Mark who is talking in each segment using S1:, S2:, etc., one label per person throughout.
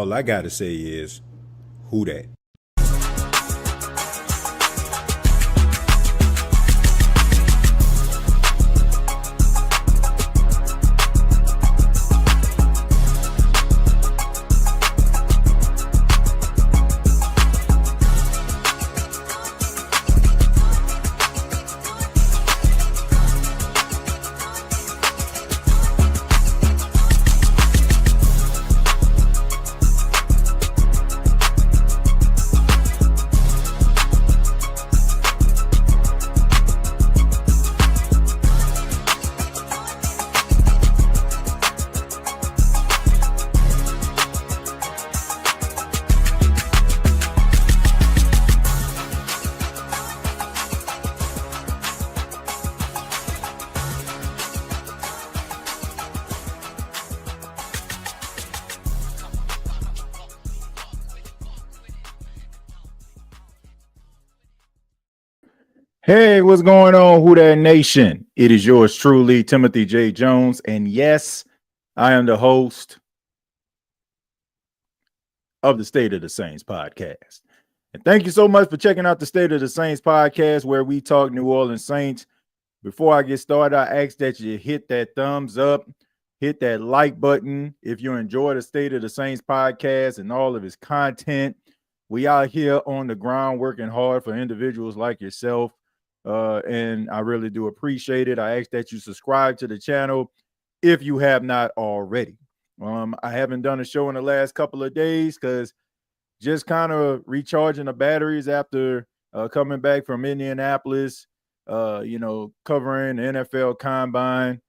S1: all I got to say is, who dat? Hey, what's going on, Who Dat Nation? It is yours truly, Timothy J. Jones. And yes, I am the host of the State of the Saints podcast. And thank you so much for checking out the State of the Saints podcast, where we talk New Orleans Saints. Before I get started, I ask that you hit that thumbs up, hit that like button if you enjoy the State of the Saints podcast and all of its content. We out here on the ground working hard for individuals like yourself. And I really do appreciate it. I ask that you subscribe to the channel if you have not already. I haven't done a show in the last couple of days because just kind of recharging the batteries after coming back from Indianapolis, covering the NFL Combine.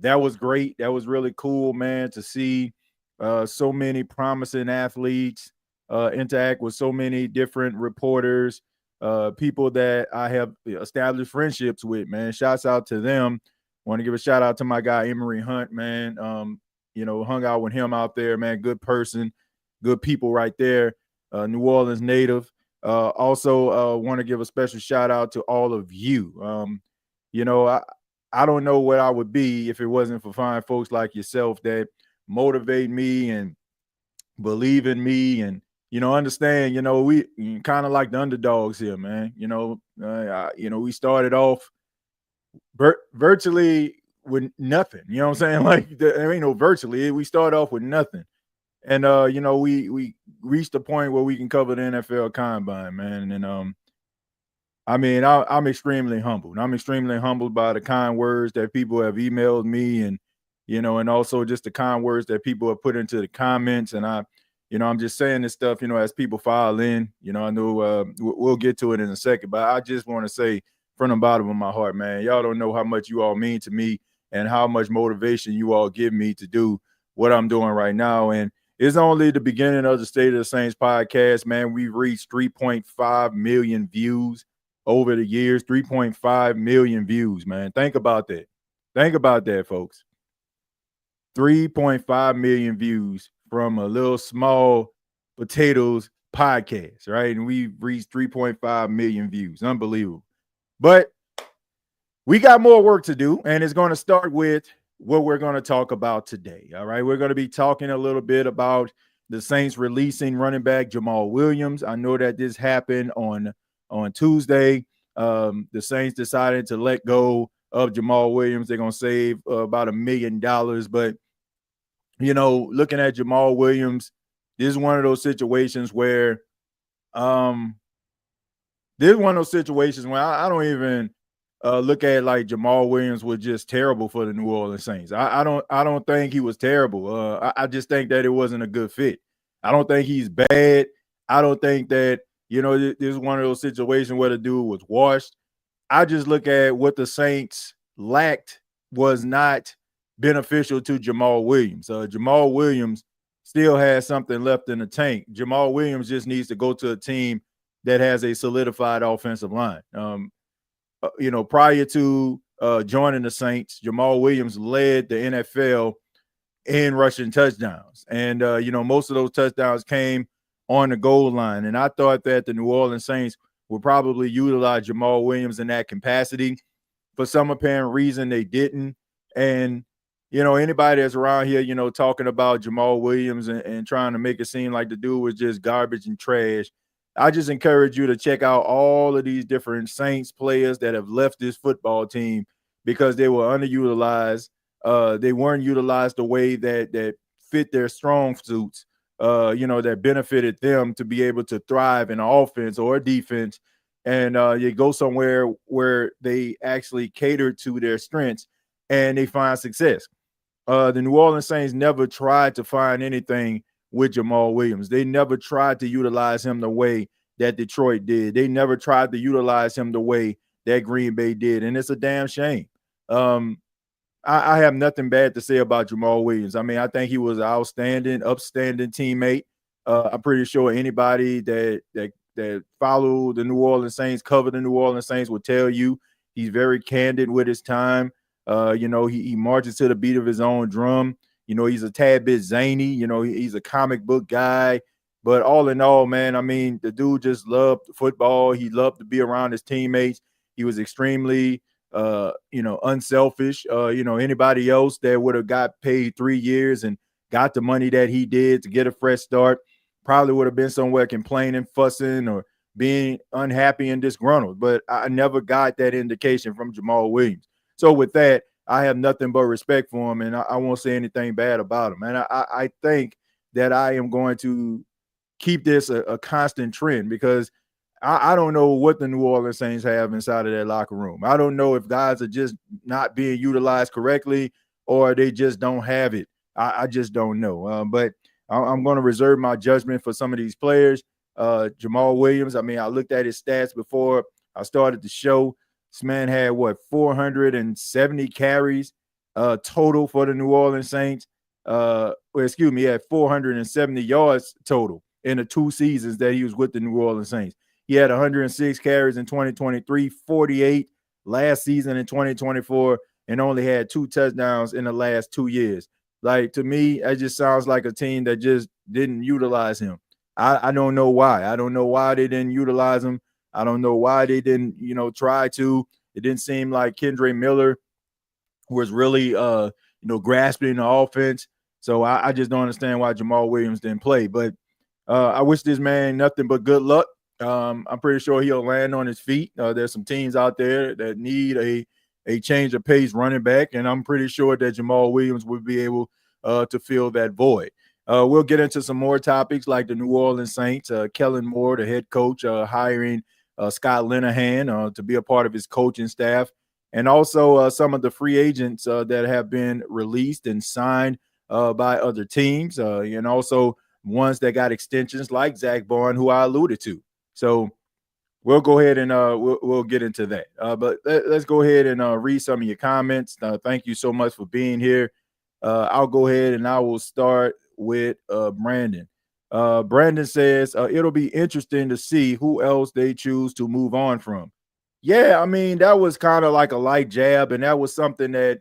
S1: That was great. That was really cool, man, to see so many promising athletes interact with so many different reporters. People that I have established friendships with, man. Shouts out to them. Want to give a shout out to my guy Emery Hunt, man. Hung out with him out there, man. Good person, good people right there. New Orleans native. Also want to give a special shout out to all of you. I don't know what I would be if it wasn't for fine folks like yourself that motivate me and believe in me and understand, we kind of like the underdogs here, man. We started off virtually with nothing. You know what I'm saying? Like, there ain't no virtually. We started off with nothing. And, we reached the point where we can cover the NFL Combine, man. And, I'm extremely humbled. I'm extremely humbled by the kind words that people have emailed me and, and also just the kind words that people have put into the comments. And I'm just saying this stuff, as people file in, I know we'll get to it in a second, but I just want to say from the bottom of my heart, man, y'all don't know how much you all mean to me and how much motivation you all give me to do what I'm doing right now. And it's only the beginning of the State of the Saints podcast, man. We've reached 3.5 million views over the years, 3.5 million views, man. Think about that. Think about that, folks. 3.5 million views from a little small potatoes podcast, right? And we've reached 3.5 million views. Unbelievable. But we got more work to do, and it's going to start with what we're going to talk about today, all right? We're going to be talking a little bit about the Saints releasing running back Jamaal Williams. I know that this happened on Tuesday. The Saints decided to let go of Jamaal Williams. They're going to save about $1 million, but looking at Jamaal Williams, this is one of those situations where I don't even look at like Jamaal Williams was just terrible for the New Orleans Saints. I don't think he was terrible. I just think that it wasn't a good fit. I don't think he's bad. I don't think that, this is one of those situations where the dude was washed. I just look at what the Saints lacked was not beneficial to Jamaal Williams. Jamaal Williams still has something left in the tank. Jamaal Williams just needs to go to a team that has a solidified offensive line. Prior to joining the Saints, Jamaal Williams led the NFL in rushing touchdowns. And, most of those touchdowns came on the goal line. And I thought that the New Orleans Saints would probably utilize Jamaal Williams in that capacity. For some apparent reason, they didn't. And anybody that's around here, talking about Jamaal Williams and trying to make it seem like the dude was just garbage and trash, I just encourage you to check out all of these different Saints players that have left this football team because they were underutilized. They weren't utilized the way that fit their strong suits, that benefited them to be able to thrive in offense or defense. And you go somewhere where they actually cater to their strengths and they find success. The New Orleans Saints never tried to find anything with Jamaal Williams. They never tried to utilize him the way that Detroit did. They never tried to utilize him the way that Green Bay did. And it's a damn shame. I have nothing bad to say about Jamaal Williams. I mean, I think he was an upstanding teammate. I'm pretty sure anybody that follow the New Orleans Saints, cover the New Orleans Saints, will tell you he's very candid with his time. He marches to the beat of his own drum. He's a tad bit zany. He's a comic book guy. But all in all, man, I mean, the dude just loved football. He loved to be around his teammates. He was extremely unselfish. Anybody else that would have got paid 3 years and got the money that he did to get a fresh start probably would have been somewhere complaining, fussing, or being unhappy and disgruntled. But I never got that indication from Jamaal Williams. So with that, I have nothing but respect for him, and I won't say anything bad about him. And I think that I am going to keep this a constant trend because I don't know what the New Orleans Saints have inside of their locker room. I don't know if guys are just not being utilized correctly or they just don't have it. I just don't know. But I'm going to reserve my judgment for some of these players. Jamaal Williams, I mean, I looked at his stats before I started the show. This man had 470 carries total for the New Orleans Saints. He had 470 yards total in the 2 seasons that he was with the New Orleans Saints. He had 106 carries in 2023, 48 last season in 2024, and only had 2 touchdowns in the last 2 years. Like, to me, that just sounds like a team that just didn't utilize him. I don't know why. I don't know why they didn't utilize him. I don't know why they didn't, try to. It didn't seem like Kendre Miller was really, grasping the offense. So I just don't understand why Jamaal Williams didn't play. But I wish this man nothing but good luck. I'm pretty sure he'll land on his feet. There's some teams out there that need a change of pace running back, and I'm pretty sure that Jamaal Williams would be able to fill that void. We'll get into some more topics like the New Orleans Saints, Kellen Moore, the head coach, hiring Scott Linehan to be a part of his coaching staff, and also some of the free agents that have been released and signed by other teams, and also ones that got extensions like Zach Bourne, who I alluded to. So we'll go ahead and we'll get into that. But let's go ahead and read some of your comments. Thank you so much for being here. I'll go ahead and I will start with Brandon. Brandon says, it'll be interesting to see who else they choose to move on from. Yeah, I mean, that was kind of like a light jab, and that was something that,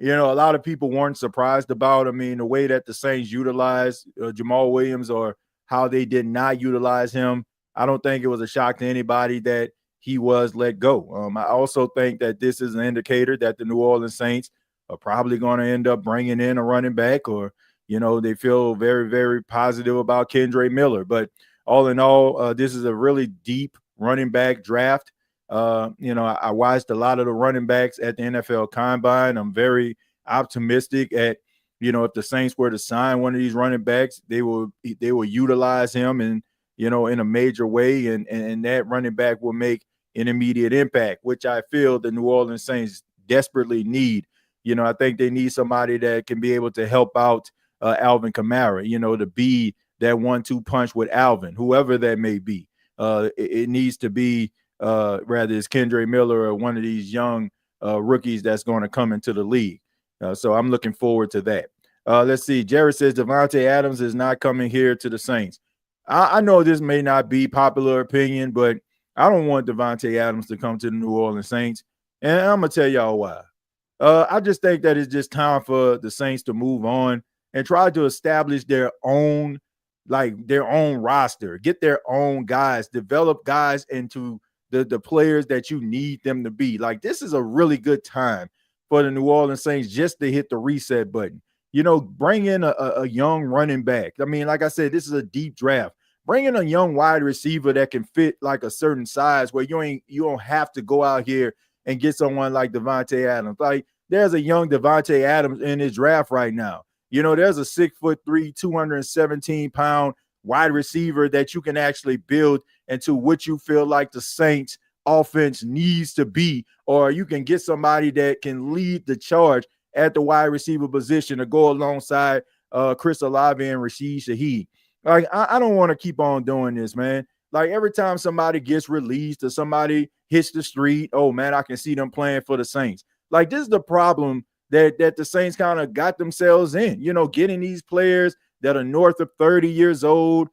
S1: a lot of people weren't surprised about. I mean, the way that the Saints utilized Jamaal Williams or how they did not utilize him, I don't think it was a shock to anybody that he was let go. I also think that this is an indicator that the New Orleans Saints are probably going to end up bringing in a running back, or, they feel very, very positive about Kendre Miller. But all in all, this is a really deep running back draft. I watched a lot of the running backs at the NFL Combine. I'm very optimistic at, if the Saints were to sign one of these running backs, they will utilize him and, in a major way, and that running back will make an immediate impact, which I feel the New Orleans Saints desperately need. I think they need somebody that can be able to help out Alvin Kamara, to be that 1-2 punch with Alvin, whoever that may be. It needs to be rather it's Kendre Miller or one of these young rookies that's going to come into the league. So I'm looking forward to that. Let's see. Jared says Davante Adams is not coming here to the Saints. I know this may not be popular opinion, but I don't want Davante Adams to come to the New Orleans Saints. And I'm going to tell y'all why. I just think that it's just time for the Saints to move on and try to establish their own roster, get their own guys, develop guys into the players that you need them to be. Like, this is a really good time for the New Orleans Saints just to hit the reset button. Bring in a young running back. I mean, like I said, this is a deep draft. Bring in a young wide receiver that can fit like a certain size where you don't have to go out here and get someone like Davante Adams. Like, there's a young Davante Adams in his draft right now. There's a 6'3", 217-pound wide receiver that you can actually build into what you feel like the Saints offense needs to be, or you can get somebody that can lead the charge at the wide receiver position to go alongside Chris Olave and Rashid Shaheed. Like, I don't want to keep on doing this, man. Like, every time somebody gets released or somebody hits the street, oh, man, I can see them playing for the Saints. Like, this is the problem that the Saints kind of got themselves in, getting these players that are north of 30 years old,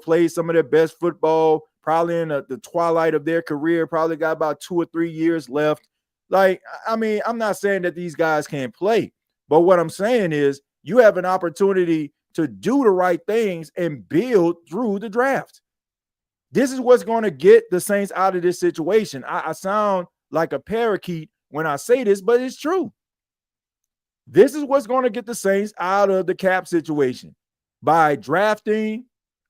S1: play some of their best football, probably in the twilight of their career, probably got about 2 or 3 years left. Like, I mean, I'm not saying that these guys can't play, but what I'm saying is you have an opportunity to do the right things and build through the draft. This is what's going to get the Saints out of this situation. I sound like a parakeet when I say this, but it's true. This is what's going to get the Saints out of the cap situation, by drafting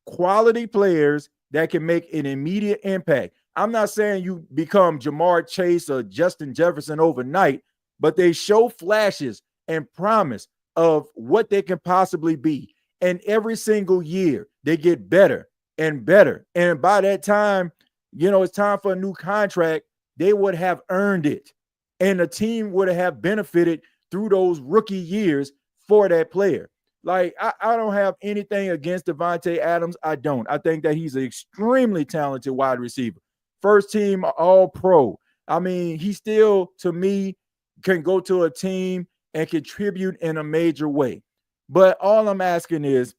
S1: quality players that can make an immediate impact. I'm not saying you become Jamar Chase or Justin Jefferson overnight, but they show flashes and promise of what they can possibly be. And every single year they get better and better. And by that time, it's time for a new contract. They would have earned it. And the team would have benefited through those rookie years for that player. Like, I don't have anything against Davante Adams. I don't. I think that he's an extremely talented wide receiver. First team All-Pro. I mean, he still, to me, can go to a team and contribute in a major way. But all I'm asking is,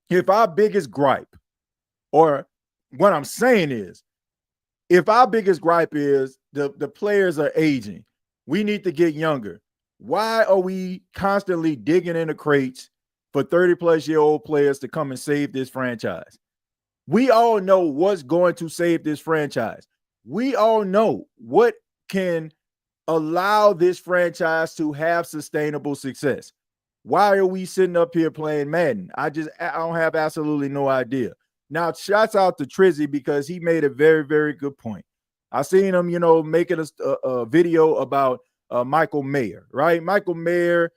S1: if our biggest gripe, or what I'm saying is, if our biggest gripe is the players are aging, we need to get younger. Why are we constantly digging in the crates for 30-plus-year-old players to come and save this franchise? We all know what's going to save this franchise. We all know what can allow this franchise to have sustainable success. Why are we sitting up here playing Madden? I don't have absolutely no idea. Now, shouts out to Trizzy because he made a very, very good point. I seen him, making a video about Michael Mayer, right? Michael Mayer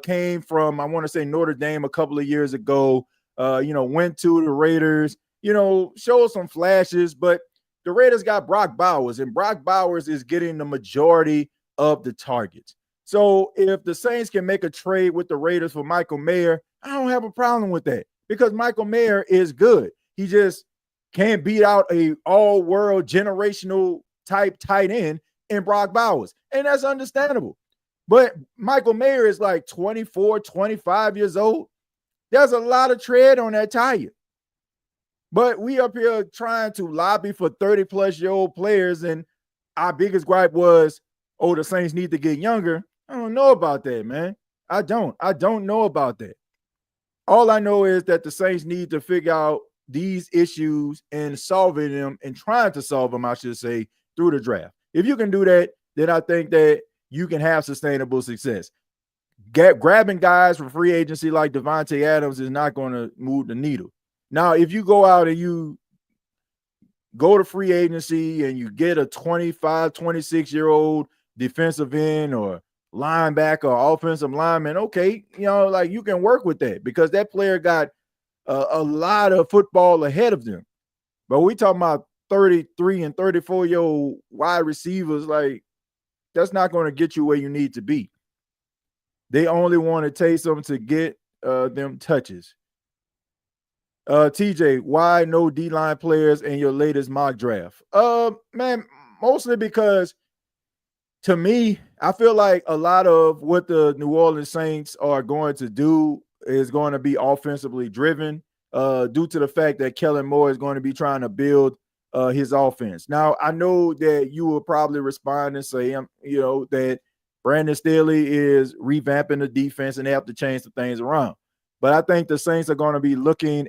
S1: came from, I want to say, Notre Dame a couple of years ago, went to the Raiders, showed some flashes, but the Raiders got Brock Bowers, and Brock Bowers is getting the majority of the targets. So if the Saints can make a trade with the Raiders for Michael Mayer, I don't have a problem with that, because Michael Mayer is good. He just can't beat out a all-world generational type tight end in Brock Bowers, and that's understandable. But Michael Mayer is like 24, 25 years old. There's a lot of tread on that tire. But we up here trying to lobby for 30-plus-year-old players, and our biggest gripe was, oh, the Saints need to get younger. I don't know about that, man. I don't know about that. All I know is that the Saints need to figure out these issues and solving them, and trying to solve them, I should say, through the draft. If you can do that, then I think that you can have sustainable success. Grabbing guys for free agency like Davante Adams is not going to move the needle. Now, if you go out and you go to free agency and you get a 25, 26-year-old defensive end or linebacker or offensive lineman, okay, like, you can work with that because that player got a lot of football ahead of them. But we talking about 33 and 34-year-old wide receivers, like, that's not going to get you where you need to be. They only want to take them to get them touches. TJ, why no D-line players in your latest mock draft? Man, mostly because, to me, I feel like a lot of what the New Orleans Saints are going to do is going to be offensively driven due to the fact that Kellen Moore is going to be trying to build his offense. Now, I know that you will probably respond and say, that Brandon Staley is revamping the defense and they have to change some things around. But I think the Saints are going to be looking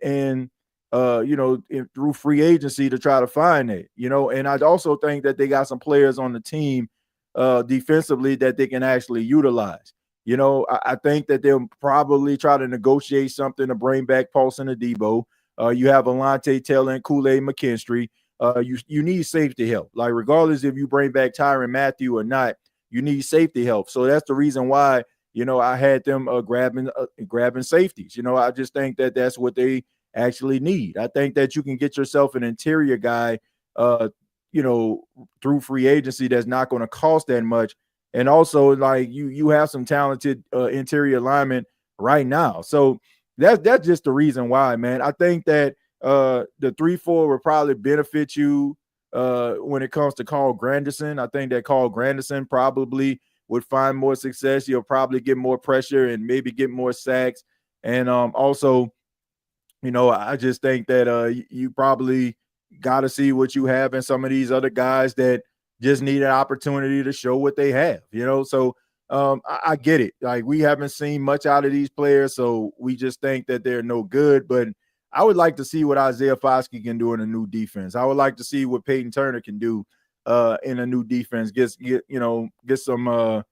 S1: through free agency to try to find it, and I also think that they got some players on the team defensively that they can actually utilize. I think that they'll probably try to negotiate something to bring back Paulson Adebo. You have Alante Taylor and Kool-Aid McKinstry. You need safety help. Like, regardless if you bring back Tyrann Mathieu or not, you need safety help. So that's the reason why, I had them grabbing safeties. I just think that that's what they actually need. I think that you can get yourself an interior guy, through free agency that's not going to cost that much. And also, like, you have some talented interior linemen right now. So that's just the reason why, man. I think that the 3-4 will probably benefit you when it comes to Carl Granderson. I think that Carl Granderson probably would find more success. He'll probably get more pressure and maybe get more sacks. And also, I just think that you probably got to see what you have in some of these other guys that just need an opportunity to show what they have, So I get it. Like, we haven't seen much out of these players, so we just think that they're no good. But I would like to see what Isaiah Foskey can do in a new defense. I would like to see what Peyton Turner can do in a new defense. Get some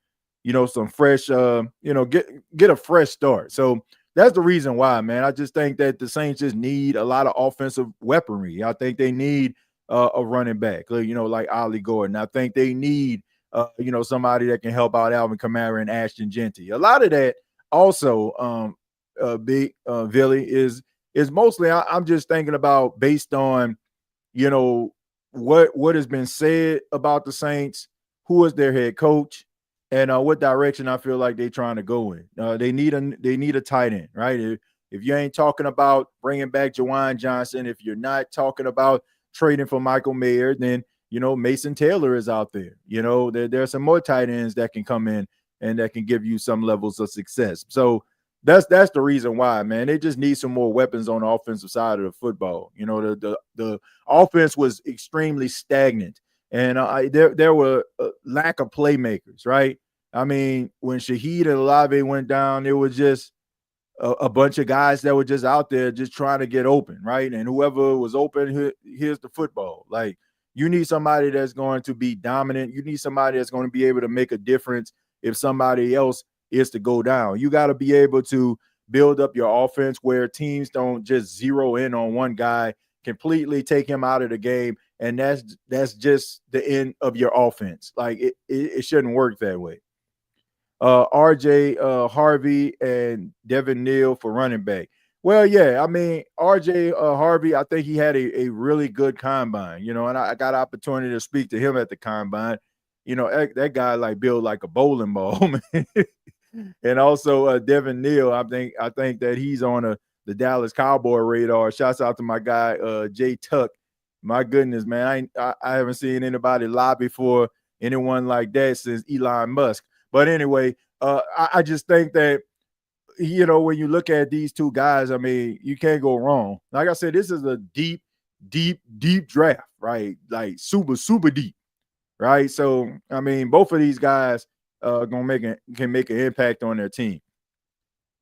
S1: some fresh get a fresh start. So that's the reason why, man. I just think that the Saints just need a lot of offensive weaponry. I think they need a running back, like Ollie Gordon. I think they need somebody that can help out Alvin Kamara and Ashton Genty. A lot of that also, big Villy, is mostly I'm just thinking about based on what has been said about the Saints, who is their head coach, and what direction I feel like they're trying to go in. They need a tight end, right? If you ain't talking about bringing back Jawan Johnson, if you're not talking about trading for Michael Mayer, then Mason Taylor is out there. There are some more tight ends that can come in and that can give you some levels of success. So that's the reason why, man. They just need some more weapons on the offensive side of the football. The offense was extremely stagnant, and there were a lack of playmakers, right? I mean, when Shaheed and Olave went down, it was just a bunch of guys that were just out there just trying to get open, right? And whoever was open, here's the football. Like, you need somebody that's going to be dominant. You need somebody that's going to be able to make a difference if somebody else is to go down. You got to be able to build up your offense where teams don't just zero in on one guy, completely take him out of the game, and that's just the end of your offense. Like, it shouldn't work that way. RJ Harvey and Devin Neal for running back. Well, yeah, I mean, RJ Harvey, I think he had a really good combine, and I got an opportunity to speak to him at the combine. That guy like built like a bowling ball, man. And also Devin Neal, I think that he's on the Dallas Cowboy radar. Shouts out to my guy Jay Tuck. My goodness, man, I haven't seen anybody lobby for anyone like that since Elon Musk. But anyway, I just think that, when you look at these two guys, I mean, you can't go wrong. Like I said, this is a deep, deep, deep draft, right? Like super, super deep, right? So, I mean, both of these guys can make an impact on their team.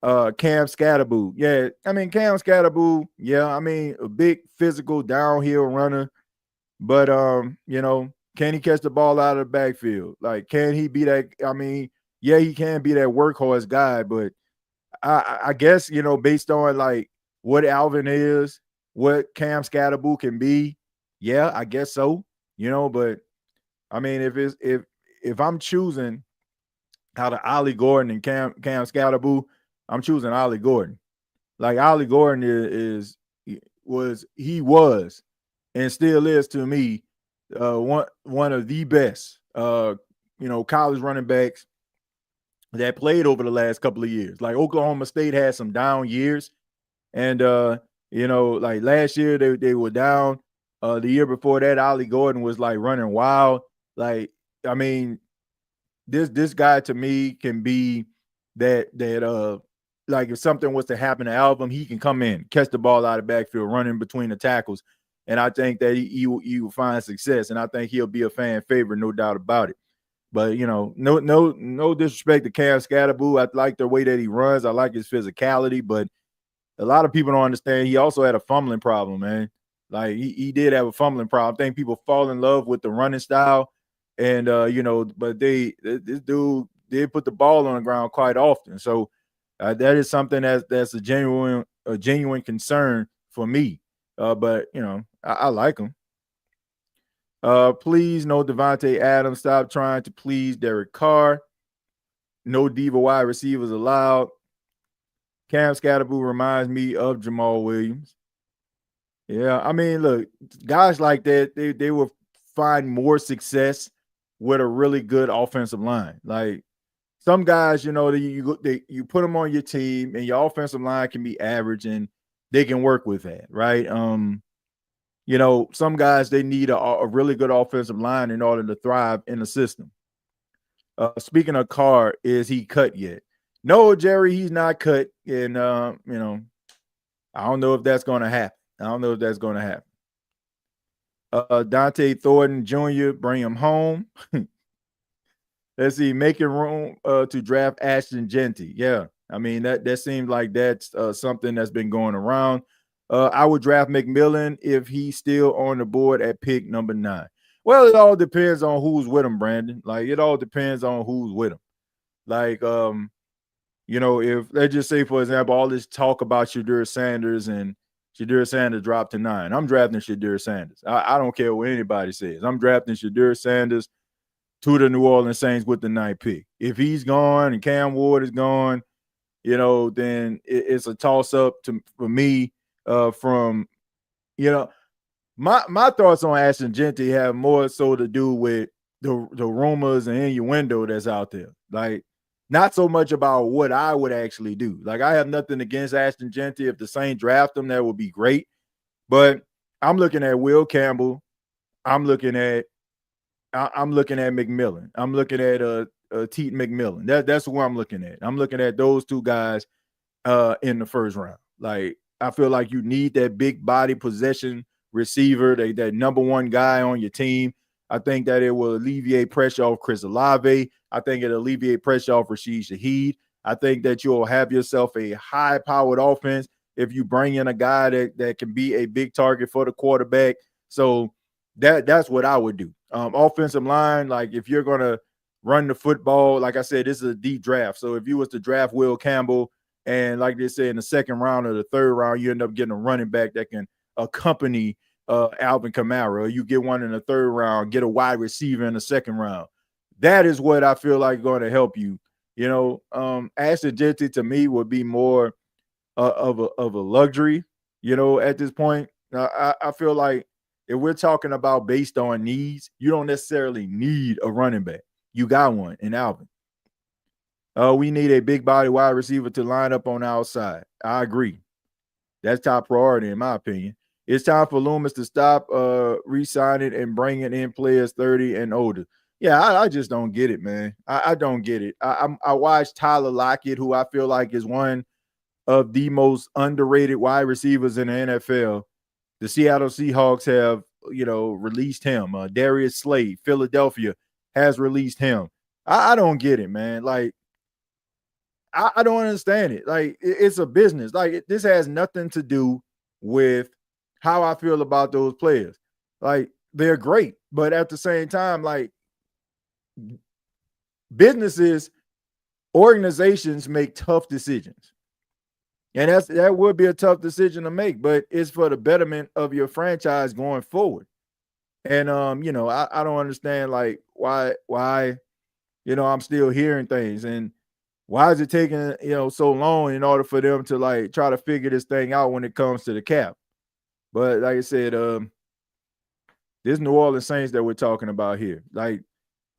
S1: Cam Scatterboo. Yeah, I mean, Cam Scatterboo, yeah, I mean, a big physical downhill runner. But, can he catch the ball out of the backfield? Like, can he be that? I mean, yeah, he can be that workhorse guy, but I guess, based on like what Alvin is, what Cam Scatterboo can be, yeah, I guess so, but I mean, if I'm choosing out of Ollie Gordon and Cam Scatterboo, I'm choosing Ollie Gordon. Like, Ollie Gordon was and still is to me one of the best college running backs that played over the last couple of years. Like, Oklahoma State had some down years, and like last year they were down. The year before that, Ollie Gordon was like running wild. Like, I mean, this guy to me can be that like, if something was to happen to Alvin, he can come in, catch the ball out of the backfield, running between the tackles. And I think that he will find success, and I think he'll be a fan favorite, no doubt about it. But, no disrespect to Cam Scatterboo. I like the way that he runs. I like his physicality, but a lot of people don't understand he also had a fumbling problem, man. Like, he did have a fumbling problem. I think people fall in love with the running style, And but this dude did put the ball on the ground quite often. So that is something that's a genuine concern for me. But I like him. Please, no Devontae Adams. Stop trying to please Derek Carr. No diva wide receivers allowed. Cam Scatterboo reminds me of Jamaal Williams. Yeah, I mean, look, guys like that, they will find more success with a really good offensive line. Like some guys, you put them on your team, and your offensive line can be average, and they can work with that, right? Some guys, they need a really good offensive line in order to thrive in the system. Speaking of Carr, is he cut yet? No, Jerry, he's not cut, and I don't know if that's going to happen. Dante Thornton Jr., bring him home. Let's see, making room to draft Ashton Genty. Yeah, I mean that seems like that's something that's been going around. I would draft McMillan if he's still on the board at pick number 9. Well, it all depends on who's with him, Brandon. Like it all depends on who's with him. Like if let's just say, for example, all this talk about Shedeur Sanders and Shedeur Sanders dropped to 9. I'm drafting Shedeur Sanders. I don't care what anybody says. I'm drafting Shedeur Sanders to the New Orleans Saints with the 9th pick. If he's gone and Cam Ward is gone, then it's a toss-up for me from, my thoughts on Ashton Genty have more so to do with the rumors and innuendo that's out there. Like, not so much about what I would actually do. Like, I have nothing against Ashton Genty. If the Saints draft him, that would be great. But I'm looking at Will Campbell. I'm looking at McMillan. I'm looking at Teton McMillan. That's who I'm looking at. I'm looking at those two guys in the first round. Like, I feel like you need that big body possession receiver, that number one guy on your team. I think that it will alleviate pressure off Chris Olave. I think it'll alleviate pressure off Rashid Shaheed. I think that you'll have yourself a high-powered offense if you bring in a guy that can be a big target for the quarterback. So that's what I would do. Offensive line, like if you're going to run the football, like I said, this is a deep draft. So if you was to draft Will Campbell and like they say in the second round or the third round, you end up getting a running back that can accompany Alvin Kamara. You get one in the third round, get a wide receiver in the second round. That is what I feel like going to help you. Ashton Genty to me would be more of a luxury, at this point. I feel like if we're talking about based on needs, you don't necessarily need a running back. You got one in Alvin. We need a big body wide receiver to line up on the outside. I agree. That's top priority in my opinion. It's time for Loomis to stop re-signing and bringing in players 30 and older. Yeah, I just don't get it, man. I don't get it. I watched Tyler Lockett, who I feel like is one of the most underrated wide receivers in the NFL. The Seattle Seahawks have, released him. Darius Slade, Philadelphia, has released him. I don't get it, man. Like, I don't understand it. Like, it's a business. Like, this has nothing to do with how I feel about those players. Like, they're great, but at the same time, like, businesses, organizations make tough decisions. And that would be a tough decision to make, but it's for the betterment of your franchise going forward. And I don't understand like why I'm still hearing things, and why is it taking so long in order for them to like try to figure this thing out when it comes to the cap. But like I said, this New Orleans Saints that we're talking about here, like,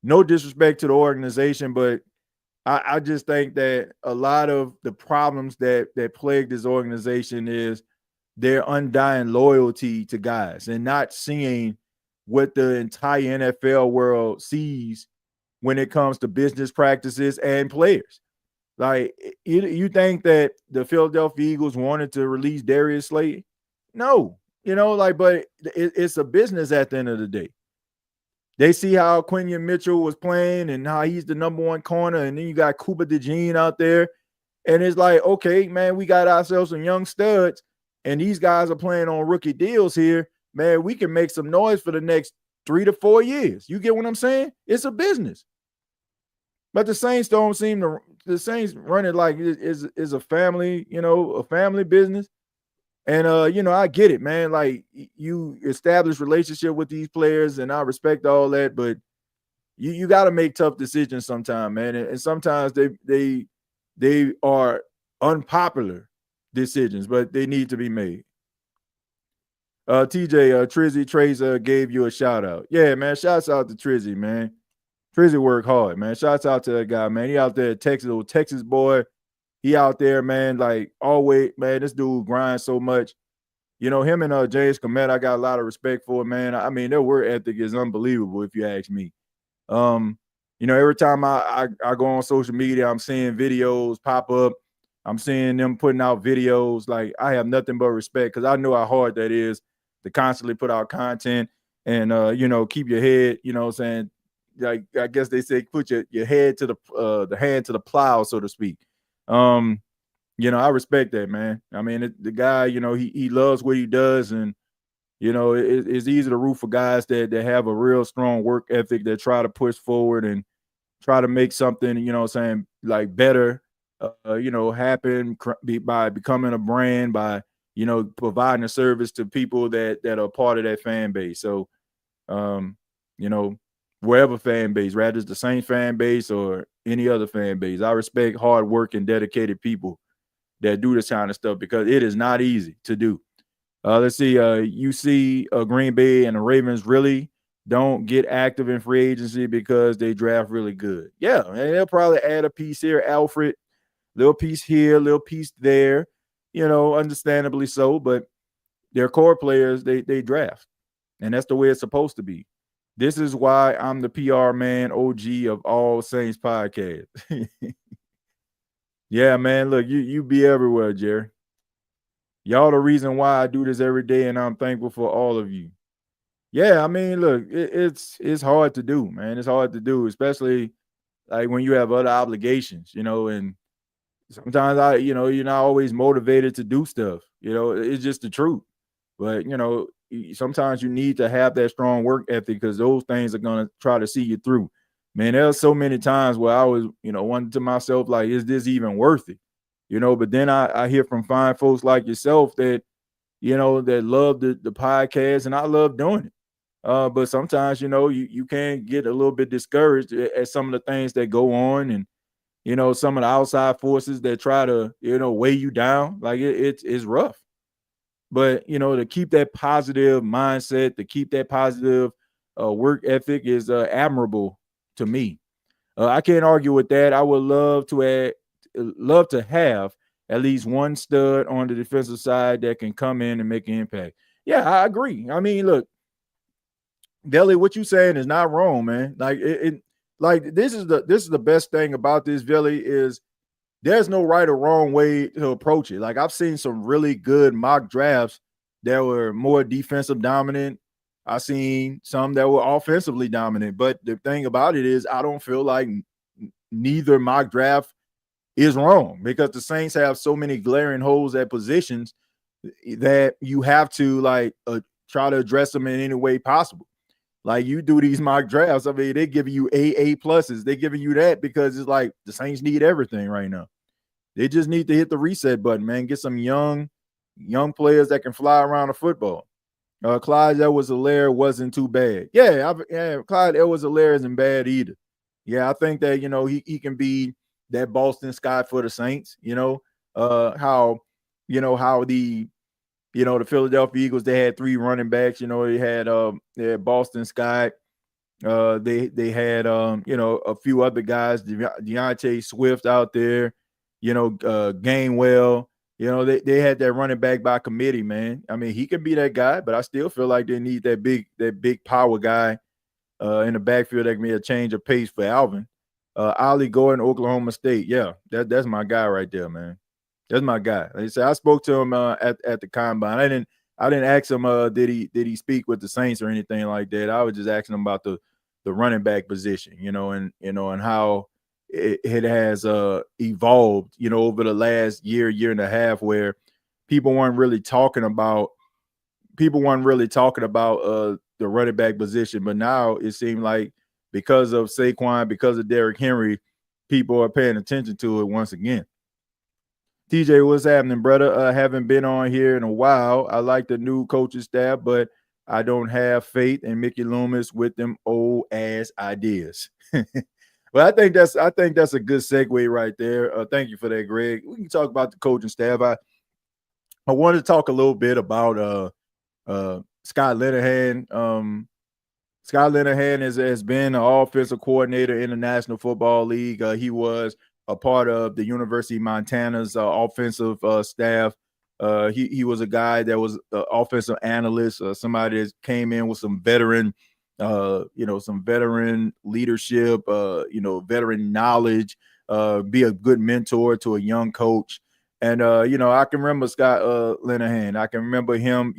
S1: no disrespect to the organization, but I just think that a lot of the problems that plague this organization is their undying loyalty to guys and not seeing what the entire NFL world sees when it comes to business practices and players. Like, you think that the Philadelphia Eagles wanted to release Darius Slade? No, but it's a business at the end of the day. They see how Quinion Mitchell was playing and how he's the number one corner, and then you got Cooper DeJean out there, and it's like, okay, man, we got ourselves some young studs, and these guys are playing on rookie deals here. Man, we can make some noise for the next 3 to 4 years. You get what I'm saying? It's a business. But the Saints don't seem to. The Saints run it like it is a family, a family business. And I get it, man. Like you establish relationship with these players, and I respect all that, but you got to make tough decisions sometimes, man. And sometimes they are unpopular decisions, but they need to be made. TJ, Trizzy Trace gave you a shout out. Yeah, man. Shouts out to Trizzy, man. Trizzy work hard, man. Shouts out to that guy, man. He out there at Texas, old Texas boy. He out there, man, like always, man. This dude grinds so much. Him and James Comet, I got a lot of respect for, man. I mean, their work ethic is unbelievable, if you ask me. Every time I go on social media, I'm seeing videos pop up. I'm seeing them putting out videos. Like, I have nothing but respect because I know how hard that is to constantly put out content and, keep your head, saying, like, I guess they say, put your head to the hand to the plow, so to speak. I respect that, man. I mean, the guy, he loves what he does, and it's easy to root for guys that have a real strong work ethic that try to push forward and try to make something, like better, happen by becoming a brand, by providing a service to people that are part of that fan base. So, wherever fan base, rather it's the Saints fan base or any other fan base, I respect hard work and dedicated people that do this kind of stuff because it is not easy to do. Let's see. You see Green Bay and the Ravens really don't get active in free agency because they draft really good. Yeah, and they'll probably add a piece here, Alfred, little piece here, little piece there, understandably so. But their core players, they draft, and that's the way it's supposed to be. This is why I'm the PR man, OG of all Saints podcasts. Yeah, man. Look, you be everywhere, Jerry. Y'all the reason why I do this every day, and I'm thankful for all of you. Yeah, I mean, look, it's hard to do, man. It's hard to do, especially like when you have other obligations, and sometimes you're not always motivated to do stuff. It's just the truth. But sometimes you need to have that strong work ethic because those things are gonna try to see you through. Man, there are so many times where I was, wondering to myself, like, is this even worth it? But then I hear from fine folks like yourself that, that love the podcast, and I love doing it. But sometimes, you can get a little bit discouraged at some of the things that go on and, some of the outside forces that try to, weigh you down. Like it's rough. But, to keep that positive mindset, to keep that positive work ethic is admirable to me. I can't argue with that. I would love to have at least one stud on the defensive side that can come in and make an impact. Yeah, I agree. I mean, look, Deli, what you saying is not wrong, man. Like this is the best thing about this, Villy, is there's no right or wrong way to approach it. Like, I've seen some really good mock drafts that were more defensive dominant. I've seen some that were offensively dominant. But the thing about it is I don't feel like neither mock draft is wrong because the Saints have so many glaring holes at positions that you have to try to address them in any way possible. Like, you do these mock drafts, I mean, they're giving you A pluses. They're giving you that because it's like the Saints need everything right now. They just need to hit the reset button, man. Get some young players that can fly around the football. Clyde Edwards-Helaire wasn't too bad. Yeah, Clyde Edwards-Helaire isn't bad either. Yeah, I think that, he can be that Boston Scott for the Saints. How the Philadelphia Eagles, they had 3 running backs. They had Boston Scott. They had a few other guys, Deontay Swift out there, Gainwell. They had that running back by committee, man. I mean, he can be that guy, but I still feel like they need that big power guy in the backfield that can be a change of pace for Alvin. Ollie Gordon, Oklahoma State. Yeah, that's my guy right there, man. That's my guy. Like I said, I spoke to him at the combine. I didn't ask him did he speak with the Saints or anything like that. I was just asking him about the running back position, and how it has evolved, over the last year and a half, where people weren't really talking about the running back position. But now it seemed like because of Saquon, because of Derrick Henry, people are paying attention to it once again. TJ, what's happening, brother? Haven't been on here in a while. I like the new coaching staff, but I don't have faith in Mickey Loomis with them old ass ideas. Well, I think that's a good segue right there. Thank you for that, Greg. We can talk about the coaching staff. I wanted to talk a little bit about Scott Linehan. Scott Linehan has been an offensive coordinator in the National Football League. He was a part of the University of Montana's offensive staff. He was a guy that was an offensive analyst, somebody that came in with some veteran, some veteran leadership, veteran knowledge, be a good mentor to a young coach. And, I can remember Scott Linehan. I can remember him,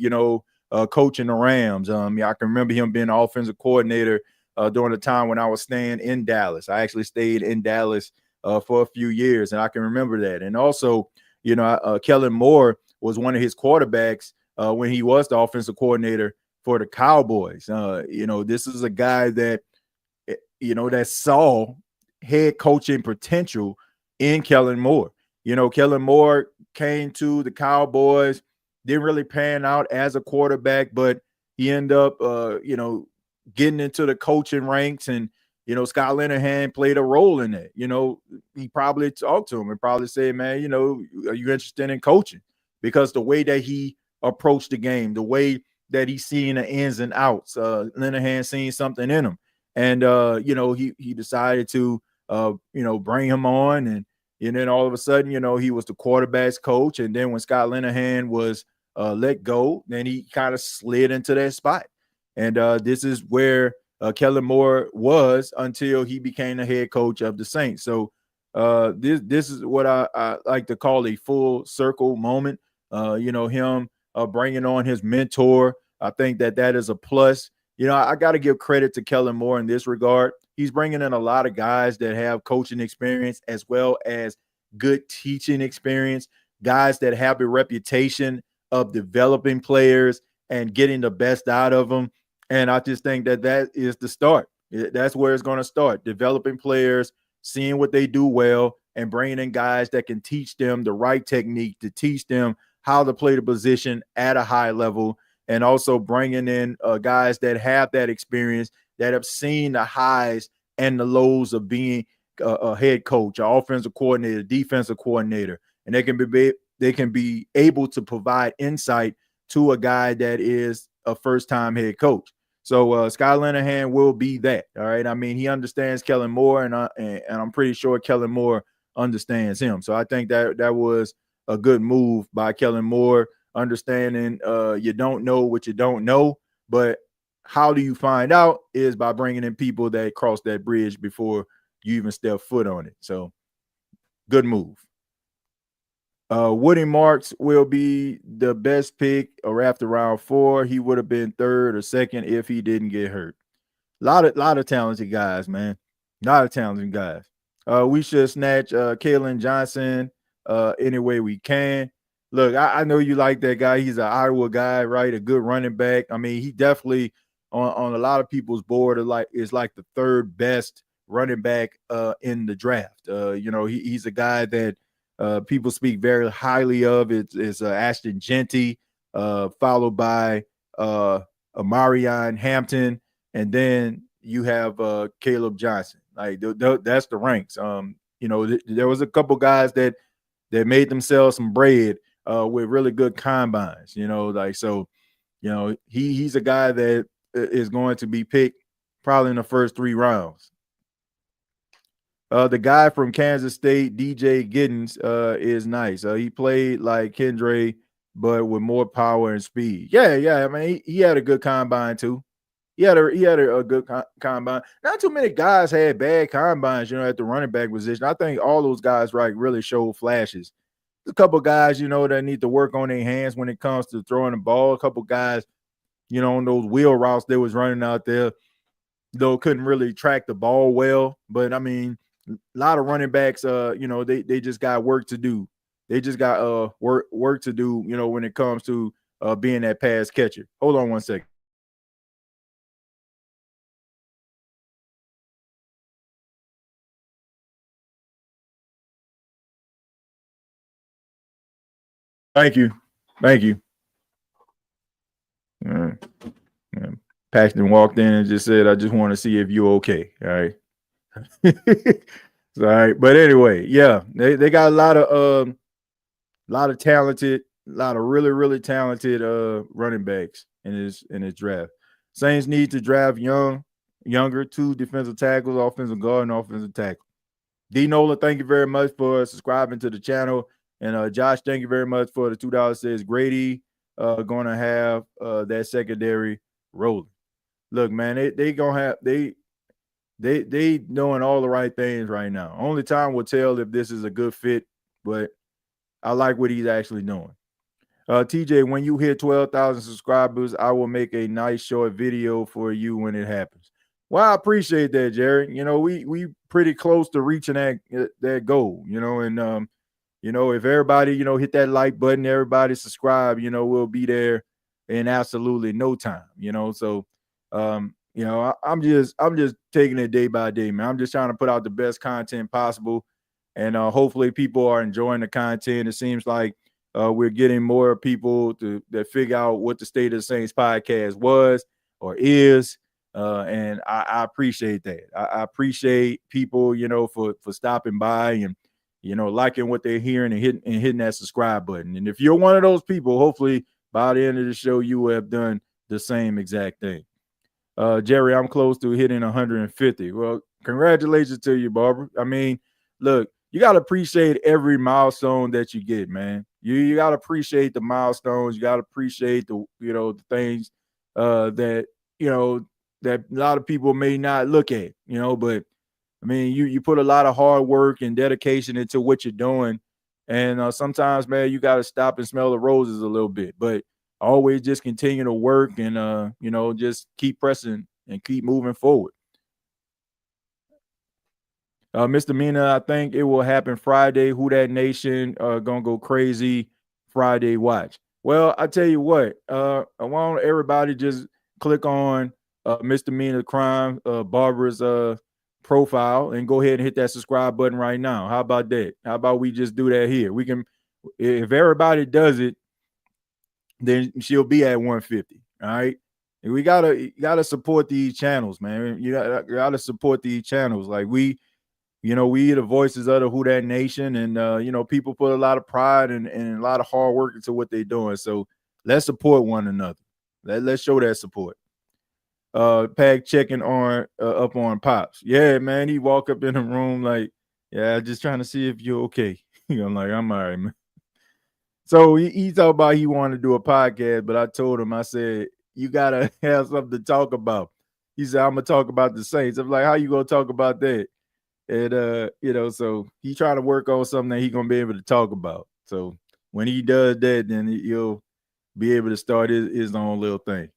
S1: coaching the Rams. I can remember him being offensive coordinator during the time when I was staying in Dallas. I actually stayed in Dallas for a few years, and I can remember that. And also, Kellen Moore was one of his quarterbacks when he was the offensive coordinator for the Cowboys. This is a guy that, that saw head coaching potential in Kellen Moore. Kellen Moore came to the Cowboys, didn't really pan out as a quarterback, but he ended up, getting into the coaching ranks, and Scott Linehan played a role in that. He probably talked to him and probably said, man, are you interested in coaching? Because the way that he approached the game, the way that he's seeing the ins and outs, Linehan seen something in him. And, he decided to, bring him on. And then all of a sudden, he was the quarterback's coach. And then when Scott Linehan was let go, then he kind of slid into that spot. And this is where Kellen Moore was until he became the head coach of the Saints. So this is what I like to call a full circle moment. Him bringing on his mentor. I think that is a plus. I got to give credit to Kellen Moore in this regard. He's bringing in a lot of guys that have coaching experience as well as good teaching experience, guys that have a reputation of developing players and getting the best out of them. And I just think that is the start. That's where it's going to start, developing players, seeing what they do well, and bringing in guys that can teach them the right technique, to teach them how to play the position at a high level, and also bringing in guys that have that experience, that have seen the highs and the lows of being a head coach, an offensive coordinator, defensive coordinator, and they can be able to provide insight to a guy that is a first-time head coach. So Scott Linehan will be that. All right. I mean, he understands Kellen Moore, and I'm pretty sure Kellen Moore understands him. So I think that was a good move by Kellen Moore, understanding you don't know what you don't know, but how do you find out is by bringing in people that cross that bridge before you even step foot on it. So good move. Woody Marks will be the best pick or after round 4. He would have been third or second if he didn't get hurt. A lot of talented guys, man. A lot of talented guys. We should snatch Kalen Johnson any way we can. Look, I know you like that guy. He's an Iowa guy, right? A good running back. I mean, he definitely on a lot of people's board is like the third best running back in the draft. He's a guy that people speak very highly of. It's Ashton Genty, followed by Amarion Hampton, and then you have Caleb Johnson. Like that's the ranks. There was a couple guys that made themselves some bread with really good combines. He's a guy that is going to be picked probably in the first 3 rounds. The guy from Kansas State, DJ Giddens, is nice. He played like Kendre, but with more power and speed. Yeah. I mean, he had a good combine too. He had a good combine. Not too many guys had bad combines, at the running back position. I think all those guys, right, really showed flashes. A couple guys, that need to work on their hands when it comes to throwing the ball. A couple guys, on those wheel routes they was running out there, though couldn't really track the ball well. But I mean, a lot of running backs, they just got work to do. They just got work to do, when it comes to being that pass catcher. Hold on one second. Thank you. Thank you. Yeah. Paxton walked in and just said, I just want to see if you're okay. All right. All right. But anyway, yeah, they got a lot of talented, a lot of really, really talented running backs in his draft. Saints need to draft younger, 2 defensive tackles, offensive guard, and offensive tackle. D Nola, thank you very much for subscribing to the channel. And Josh, thank you very much for the $2. Says Grady going to have that secondary rolling. Look, man, they gonna have they doing all the right things right now. Only time will tell if this is a good fit, but I like what he's actually doing. TJ, when you hit 12,000 subscribers, I will make a nice short video for you when it happens. Well, I appreciate that, Jared. You know, we pretty close to reaching that goal, you know, and you know, if everybody, you know, hit that like button, everybody subscribe, you know, we'll be there in absolutely no time, you know. So you know, I'm just taking it day by day, man. I'm just trying to put out the best content possible. And hopefully people are enjoying the content. It seems like we're getting more people that figure out what the State of the Saints podcast was or is. And I appreciate that. I appreciate people, you know, for stopping by and, you know, liking what they're hearing and hitting that subscribe button. And if you're one of those people, hopefully by the end of the show, you will have done the same exact thing. Jerry, I'm close to hitting 150. Well, congratulations to you, Barbara. I mean, look, you got to appreciate every milestone that you get, man. You got to appreciate the milestones. You got to appreciate the things that, you know, that a lot of people may not look at, you know, but I mean, you put a lot of hard work and dedication into what you're doing. And sometimes, man, you got to stop and smell the roses a little bit, but always just continue to work and, you know, just keep pressing and keep moving forward. Mr. Mina, I think it will happen Friday. Who That Nation gonna go crazy Friday watch. Well, I tell you what, I want everybody just click on Mr. Mina Crime, Barbara's profile and go ahead and hit that subscribe button right now. How about that? How about we just do that here? We can, if everybody does it, then she'll be at 150. All right. And we gotta support these channels, man. You gotta support these channels. Like we the voices of the Who That Nation, and you know, people put a lot of pride and a lot of hard work into what they're doing. So let's support one another. Let's show that support. Pag checking on up on Pops. Yeah, man. He walk up in the room like, yeah, just trying to see if you're okay. I'm like, I'm all right, man. So he talked about he wanted to do a podcast, but I told him, I said, you gotta have something to talk about. He said, I'm gonna talk about the Saints. I'm like, how you gonna talk about that? And you know, so he trying to work on something that he gonna be able to talk about. So when he does that, then he'll be able to start his own little thing.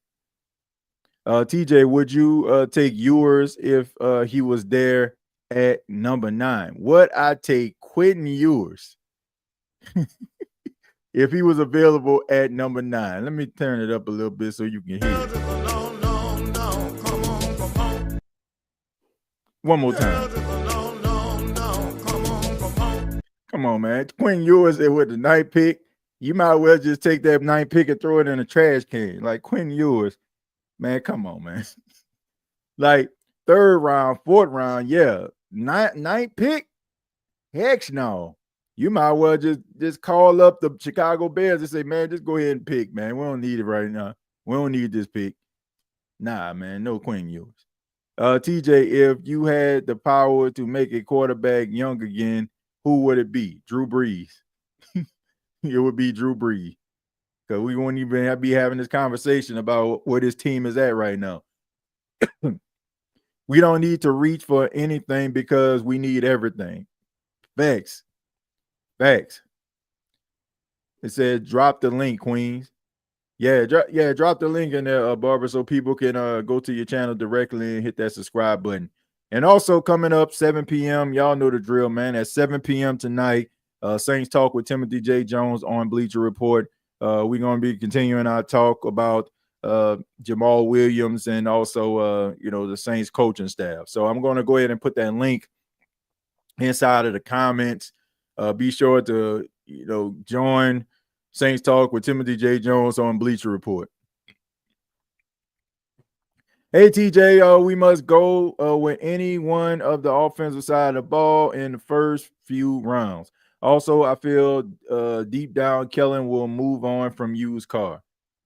S1: TJ, would you take yours if he was there at number 9? Would I take Quentin Ewers if he was available at number 9? Let me turn it up a little bit so you can hear it. One more time. Come on, man. Quentin Ewers with the 9th pick. You might well just take that 9th pick and throw it in a trash can. Like Quentin Ewers, man, come on, man. Like 3rd round, 4th round, yeah. 9th pick? Heck no. You might well just call up the Chicago Bears and say, man, just go ahead and pick, man. We don't need it right now. We don't need this pick. Nah, man, no Quentin Ewers. TJ, if you had the power to make a quarterback young again, who would it be? Drew Brees. It would be Drew Brees. Because we wouldn't even be having this conversation about where this team is at right now. We don't need to reach for anything because we need everything. Facts. It said drop the link, Queens. Yeah, drop the link in there, Barbara, so people can go to your channel directly and hit that subscribe button. And also coming up 7 p.m., y'all know the drill, man. At 7 p.m. tonight, Saints Talk with Timothy J. Jones on Bleacher Report. We're going to be continuing our talk about Jamaal Williams and also, the Saints coaching staff. So I'm going to go ahead and put that link inside of the comments. Be sure to, join Saints Talk with Timothy J. Jones on Bleacher Report. Hey, TJ, we must go with any one of the offensive side of the ball in the first few rounds. Also, I feel deep down Kellen will move on from used car.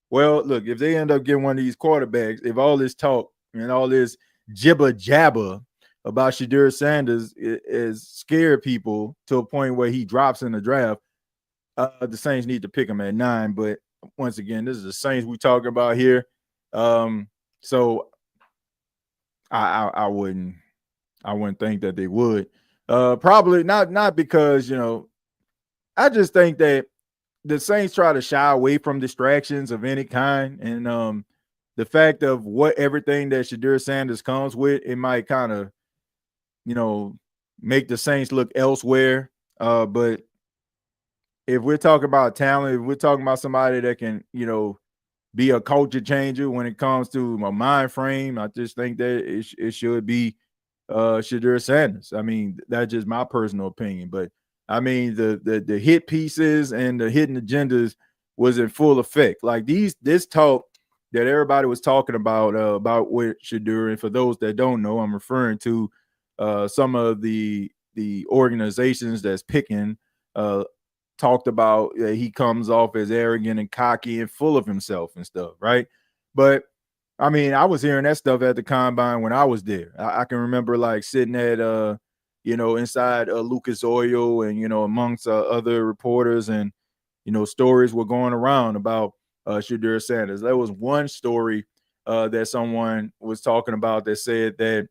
S1: Well, look, if they end up getting one of these quarterbacks, if all this talk and all this jibber jabber about Shedeur Sanders is scare people to a point where he drops in the draft, the Saints need to pick him at 9. But once again, this is the Saints we talking about here. So I wouldn't think that they would. Probably not because, I just think that the Saints try to shy away from distractions of any kind. And the fact of what everything that Shedeur Sanders comes with, it might kind of, make the Saints look elsewhere. But if we're talking about talent, if we're talking about somebody that can, be a culture changer when it comes to my mind frame, I just think that it should be Shedeur Sanders. I mean, that's just my personal opinion. But I mean, the hit pieces and the hidden agendas was in full effect. Like this talk that everybody was talking about with Shedeur, and for those that don't know, I'm referring to some of the organizations that's picking talked about he comes off as arrogant and cocky and full of himself and stuff, right? But I mean, I was hearing that stuff at the combine when I was there. I can remember like sitting at inside Lucas Oil and amongst other reporters, and stories were going around about Shedeur Sanders. There was one story that someone was talking about that said that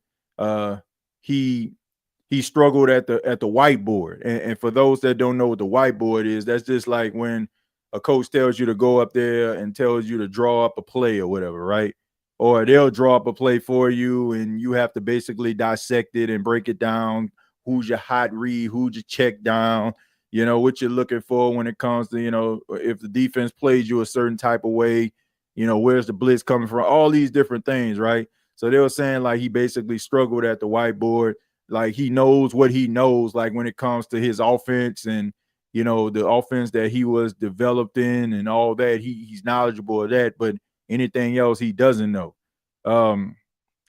S1: he struggled at the whiteboard. And for those that don't know what the whiteboard is, that's just like when a coach tells you to go up there and tells you to draw up a play or whatever, right? Or they'll draw up a play for you and you have to basically dissect it and break it down. Who's your hot read? Who's your check down? What you're looking for when it comes to, if the defense plays you a certain type of way, where's the blitz coming from? All these different things, right? So they were saying like he basically struggled at the whiteboard. Like he knows what he knows, like when it comes to his offense and, the offense that he was developed in and all that, he's knowledgeable of that, but anything else he doesn't know.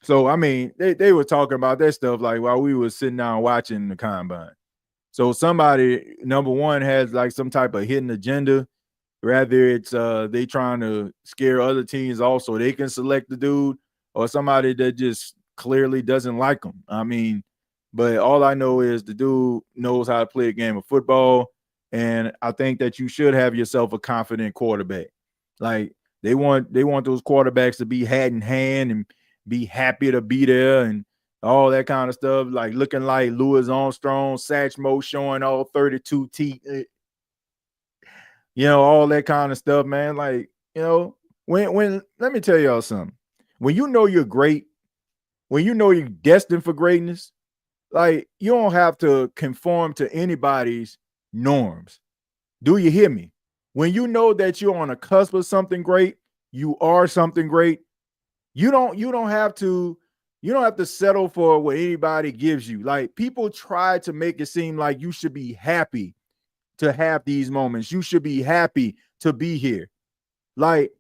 S1: So, I mean, they were talking about that stuff like while we were sitting down watching the combine. So somebody, number one, has like some type of hidden agenda. Rather it's they trying to scare other teams off so they can select the dude, or somebody that just clearly doesn't like him. I mean, but all I know is the dude knows how to play a game of football. And I think that you should have yourself a confident quarterback. Like they want those quarterbacks to be hat in hand and be happy to be there and all that kind of stuff. Like looking like Louis Armstrong, Satchmo showing all 32 teeth, all that kind of stuff, man. Like, when let me tell y'all something. When you know you're great, when you know you're destined for greatness, like you don't have to conform to anybody's norms. Do you hear me? When you know that you're on a cusp of something great, you are something great. You don't have to settle for what anybody gives you. Like people try to make it seem like you should be happy to have these moments. You should be happy to be here. Like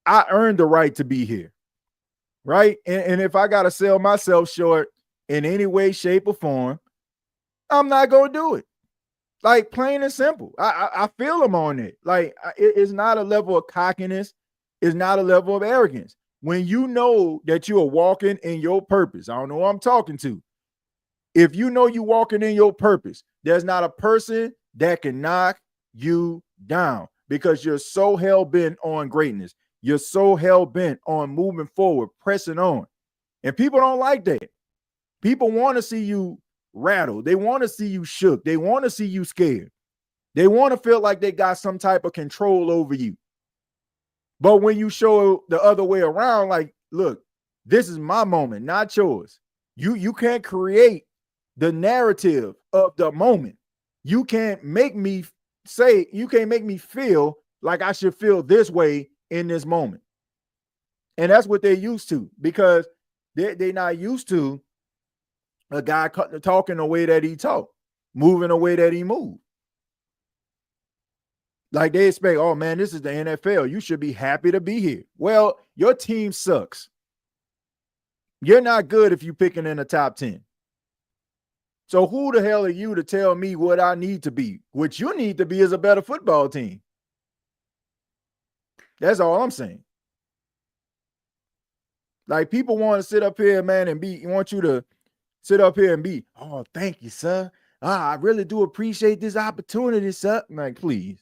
S1: I earned the right to be here. Right? And if I got to sell myself short in any way, shape, or form, I'm not going to do it. Like plain and simple. I feel them on it. Like it's not a level of cockiness. It's not a level of arrogance. When you know that you are walking in your purpose, I don't know who I'm talking to. If you know you're walking in your purpose, there's not a person that can knock you down because you're so hell-bent on greatness. You're so hell-bent on moving forward, pressing on. And people don't like that. People want to see you rattled. They want to see you shook. They want to see you scared. They want to feel like they got some type of control over you. But when you show the other way around, like, look, this is my moment, not yours. You can't create the narrative of the moment. You can't make me feel like I should feel this way in this moment. And that's what they're used to, because they're not used to a guy talking the way that he talked, moving the way that he moved. Like they expect, oh man, this is the NFL. You should be happy to be here. Well, your team sucks. You're not good if you're picking in the top 10. So who the hell are you to tell me what I need to be? What you need to be is a better football team. That's all I'm saying. Like people want to sit up here, man, and want you to sit up here and be, oh, thank you, sir. I really do appreciate this opportunity, sir. Like, please.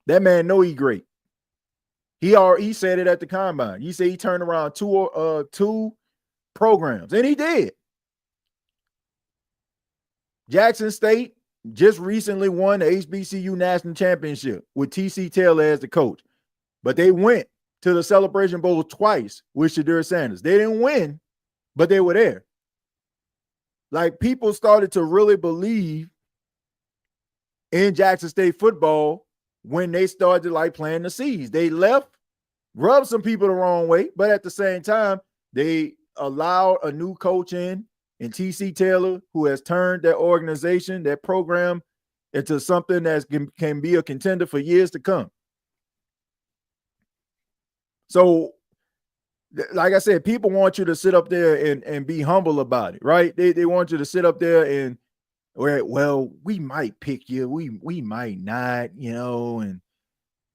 S1: That man know he great. He said it at the combine. He said he turned around two programs, and he did. Jackson State just recently won the HBCU National Championship with TC Taylor as the coach. But they went to the Celebration Bowl twice with Shedeur Sanders. They didn't win, but they were there. Like people started to really believe in Jackson State football when they started like playing the C's. They left, rubbed some people the wrong way, but at the same time, they allowed a new coach in TC Taylor, who has turned that organization, that program, into something that can be a contender for years to come. So, like I said, people want you to sit up there and be humble about it, right? They want you to sit up there and, well, we might pick you, we might not, and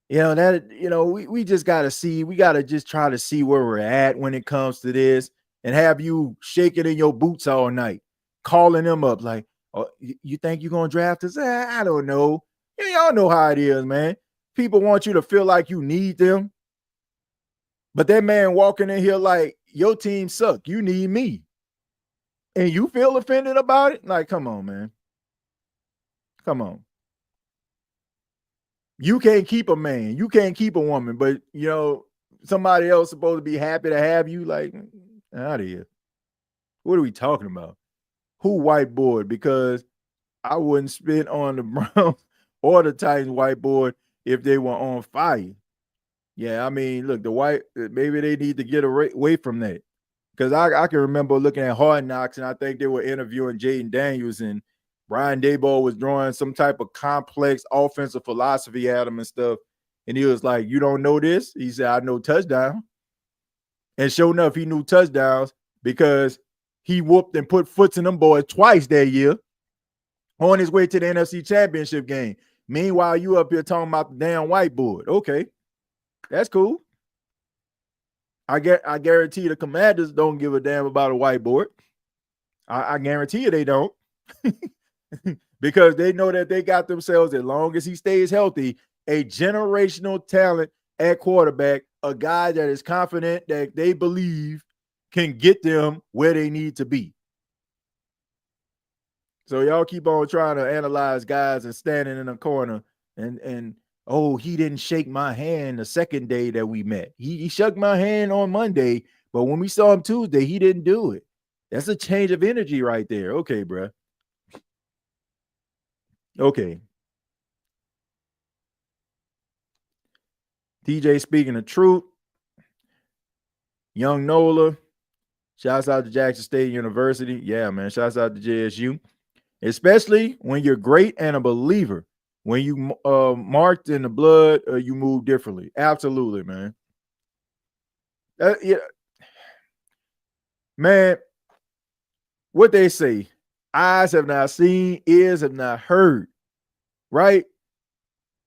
S1: we just got to see, we got to just try to see where we're at when it comes to this, and have you shaking in your boots all night, calling them up like, oh, you think you're going to draft us? I don't know. Y'all know how it is, man. People want you to feel like you need them. But that man walking in here like, your team suck. You need me. And you feel offended about it? Like, come on, man. Come on. You can't keep a man. You can't keep a woman. But, somebody else supposed to be happy to have you. Like, out of here. What are we talking about? Who whiteboard? Because I wouldn't spit on the Browns or the Titans whiteboard if they were on fire. Yeah, I mean, look, maybe they need to get away from that. Because I can remember looking at Hard Knocks, and I think they were interviewing Jaden Daniels, and Brian Daboll was drawing some type of complex offensive philosophy at him and stuff. And he was like, you don't know this? He said, I know touchdown. And sure enough, he knew touchdowns because he whooped and put foots in them boys twice that year on his way to the NFC Championship game. Meanwhile, you up here talking about the damn whiteboard. Okay, that's cool. I guarantee the Commanders don't give a damn about a whiteboard. I guarantee you they don't. Because they know that they got themselves, as long as he stays healthy, a generational talent at quarterback, a guy that is confident that they believe can get them where they need to be. So y'all keep on trying to analyze guys and standing in a corner and oh, he didn't shake my hand the second day that we met. He shook my hand on Monday, but when we saw him Tuesday, he didn't do it. That's a change of energy right there. Okay, bro. Okay. TJ speaking the truth. Young NOLA. Shouts out to Jackson State University. Yeah, man. Shouts out to JSU. Especially when you're great and a believer. When you marked in the blood, you move differently. Absolutely, man. Yeah. Man, what they say, eyes have not seen, ears have not heard, right?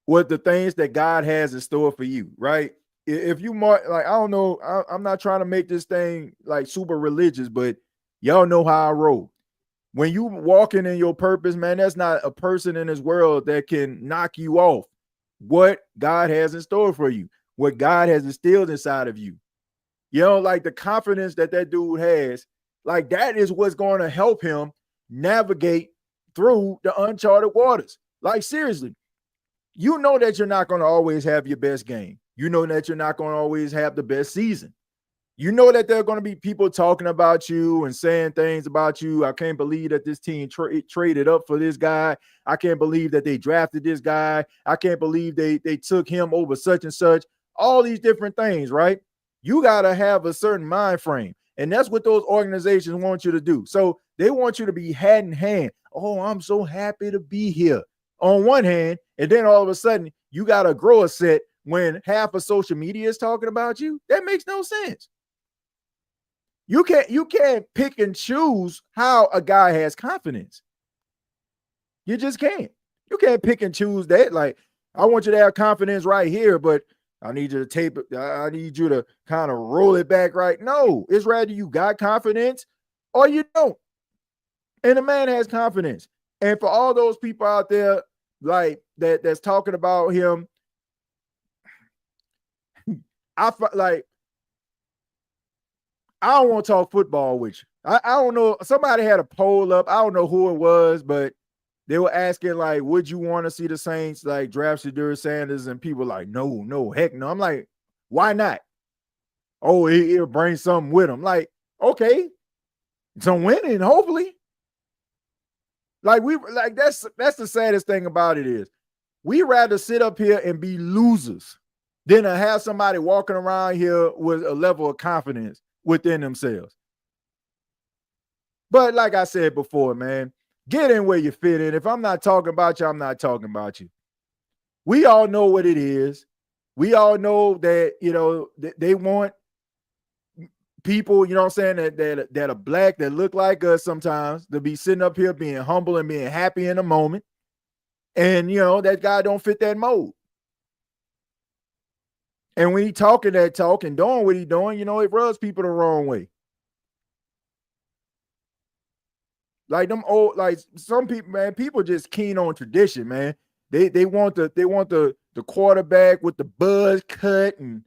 S1: What the things that God has in store for you, right? If you mark, like, I don't know, I'm not trying to make this thing like super religious, but y'all know how I roll. When you walking in your purpose, man, that's not a person in this world that can knock you off what God has in store for you, what God has instilled inside of you. Like the confidence that dude has, like that is what's going to help him navigate through the uncharted waters. Like, seriously, you know that you're not going to always have your best game. You know that you're not going to always have the best season. You know that there are going to be people talking about you and saying things about you. I can't believe that this team traded up for this guy. I can't believe that they drafted this guy. I can't believe they took him over such and such. All these different things, right? You got to have a certain mind frame. And that's what those organizations want you to do. So they want you to be hat in hand. Oh, I'm so happy to be here. on one hand, and then all of a sudden you got to grow a set when half of social media is talking about you. That makes no sense. You can't pick and choose how a guy has confidence. You just can't. You can't pick and choose that. Like, I want you to have confidence right here, but I need you to tape it. I need you to kind of roll it back right. No, it's rather you got confidence or you don't. And the man has confidence. And for all those people out there like that's talking about him, I don't want to talk football with you. I don't know. Somebody had a poll up. I don't know who it was, but they were asking, like, would you want to see the Saints like draft Shedeur Sanders? And people like, no, heck no. I'm like, why not? Oh, he'll bring something with him. Like, okay, some winning, hopefully. Like that's the saddest thing about it is we rather sit up here and be losers than to have somebody walking around here with a level of confidence within themselves. But like I said before, man, get in where you fit in. If I'm not talking about you, I'm not talking about you. We all know what it is. We all know that, you know, they want people, you know what I'm saying, that are black, that look like us sometimes, to be sitting up here being humble and being happy in the moment. And, you know, that guy don't fit that mold. And when he talking that talk and doing what he doing, you know, it rubs people the wrong way. Like them old, like some people, man, people just keen on tradition, man. They want the quarterback with the buzz cut and,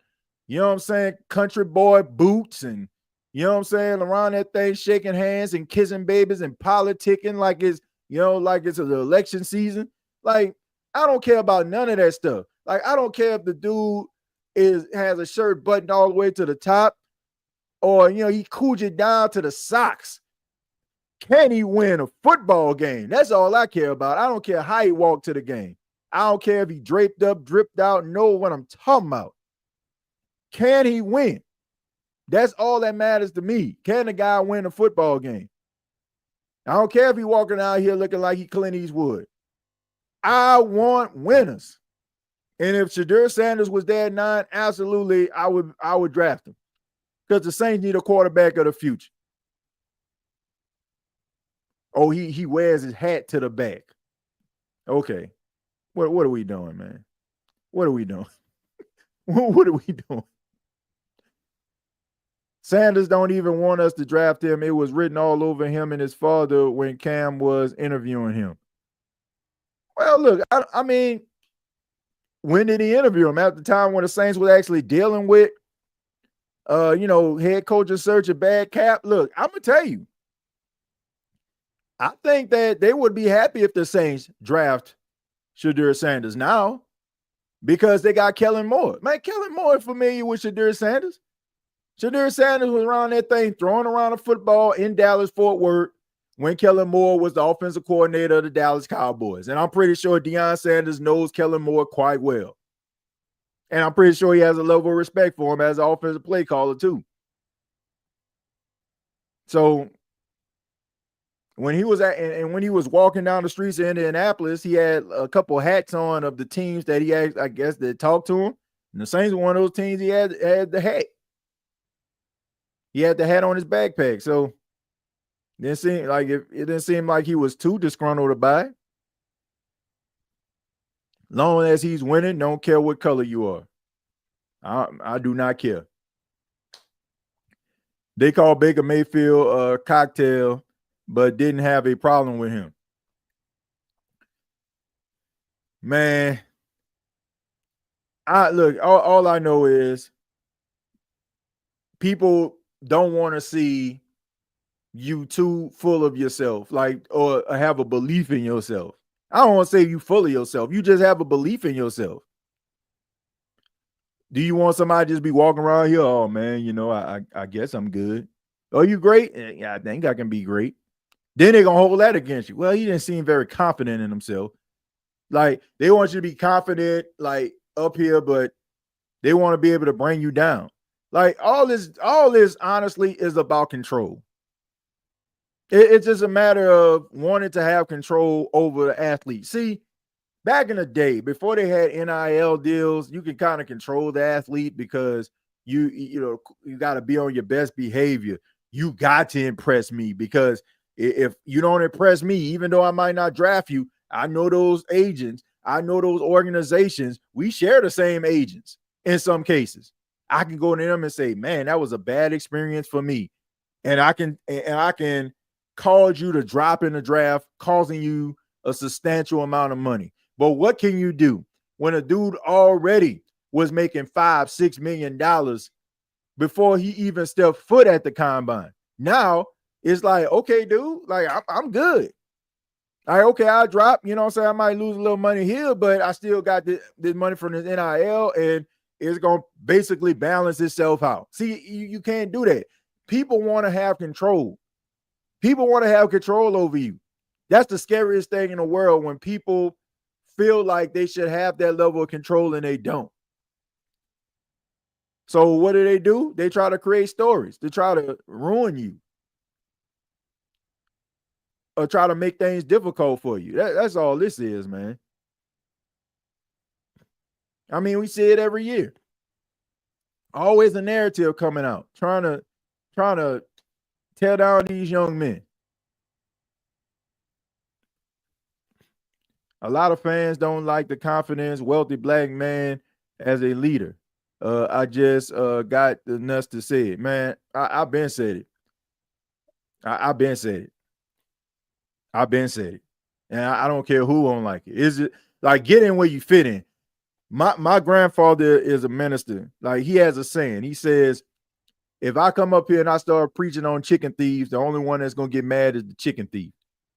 S1: you know what I'm saying, country boy boots and, you know what I'm saying, around that thing shaking hands and kissing babies and politicking like it's, you know, like it's an election season. Like, I don't care about none of that stuff. Like, I don't care if the dude has a shirt buttoned all the way to the top or, you know, he cooled you down to the socks. Can he win a football game? That's all I care about. I don't care how he walked to the game. I don't care if he draped up, dripped out, know what I'm talking about. Can he win? That's all that matters to me. Can the guy win a football game? I don't care if he walking out here looking like he Clint Eastwood. I want winners. And if Shedeur Sanders was there at 9, absolutely, I would draft him. Because the Saints need a quarterback of the future. Oh, he wears his hat to the back. Okay. What are we doing, man? What are we doing? What are we doing? Sanders don't even want us to draft him. It was written all over him and his father when Cam was interviewing him. Well, look, I mean, when did he interview him? At the time when the Saints was actually dealing with, you know, head coach search a bad cap. Look, I'm going to tell you, I think that they would be happy if the Saints draft Shedeur Sanders now because they got Kellen Moore. Man, Kellen Moore is familiar with Shedeur Sanders. Shedeur Sanders was around that thing, throwing around a football in Dallas-Fort Worth when Kellen Moore was the offensive coordinator of the Dallas Cowboys. And I'm pretty sure Deion Sanders knows Kellen Moore quite well. And I'm pretty sure he has a level of respect for him as an offensive play caller too. So when he was when he was walking down the streets of Indianapolis, he had a couple hats on of the teams that he had, I guess, that talked to him. And the Saints were one of those teams he had the hat. He had the hat on his backpack. So it didn't seem like he was too disgruntled about it. Long as he's winning, don't care what color you are. I do not care. They called Baker Mayfield a cocktail, but didn't have a problem with him. Man, all I know is people don't want to see you too full of yourself, like, or have a belief in yourself. I don't want to say you full of yourself. You just have a belief in yourself. Do you want somebody to just be walking around here? Oh man, you know, I guess I'm good. Oh, you great? Yeah, I think I can be great. Then they're gonna hold that against you. Well, he didn't seem very confident in himself. Like, they want you to be confident, like, up here, but they want to be able to bring you down. Like, all this honestly is about control. It's just a matter of wanting to have control over the athlete. See, back in the day, before they had NIL deals, you can kind of control the athlete because you got to be on your best behavior. You got to impress me because if you don't impress me, even though I might not draft you, I know those agents, I know those organizations. We share the same agents in some cases. I can go to them and say, "Man, that was a bad experience for me," and I can cause you to drop in the draft, causing you a substantial amount of money. But what can you do when a dude already was making $5-6 million before he even stepped foot at the combine? Now it's like, okay, dude, like I'm good. All right, okay, I'll drop. You know what I'm saying? I might lose a little money here, but I still got this money from this NIL, and it's going to basically balance itself out. See, you can't do that. People want to have control. People want to have control over you. That's the scariest thing in the world, when people feel like they should have that level of control and they don't. So what do? They try to create stories to try to ruin you or try to make things difficult for you. That's all this is, man. I mean, we see it every year. Always a narrative coming out, trying to tear down these young men. A lot of fans don't like the confidence, wealthy black man as a leader. I just got the nuts to say it, man. I've been said it. I've been said it. I've been said it, and I don't care who don't like it. Is it like, get in where you fit in? My grandfather is a minister. Like, he has a saying. He says, if I come up here and I start preaching on chicken thieves, the only one that's gonna get mad is the chicken thief.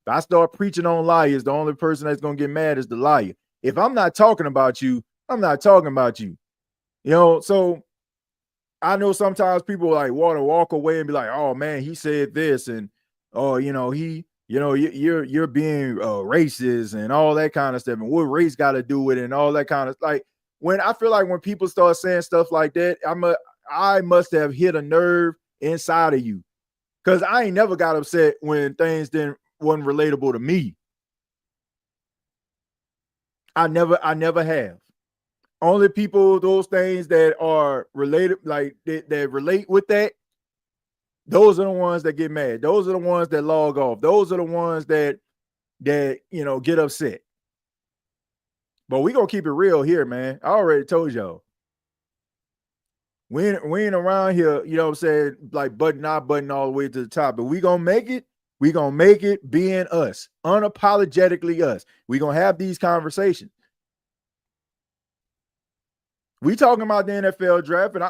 S1: If I start preaching on liars, the only person that's gonna get mad is the liar. If I'm not talking about you, I'm not talking about you. You know, so I know sometimes people like want to walk away and be like, "Oh man, he said this," and "Oh, you're being racist," and all that kind of stuff, and what race got to do with it, and all that kind of, like, when I feel like when people start saying stuff like that, I must have hit a nerve inside of you, because I ain't never got upset when things wasn't relatable to me. I never have. Only people, those things that are related, like that relate with that, those are the ones that get mad. Those are the ones that log off. Those are the ones that get upset. But we gonna keep it real here, man. I already told y'all. We ain't around here, you know what I'm saying, like button all the way to the top. But we gonna make it. We gonna make it being us, unapologetically us. We gonna have these conversations. We talking about the NFL draft, and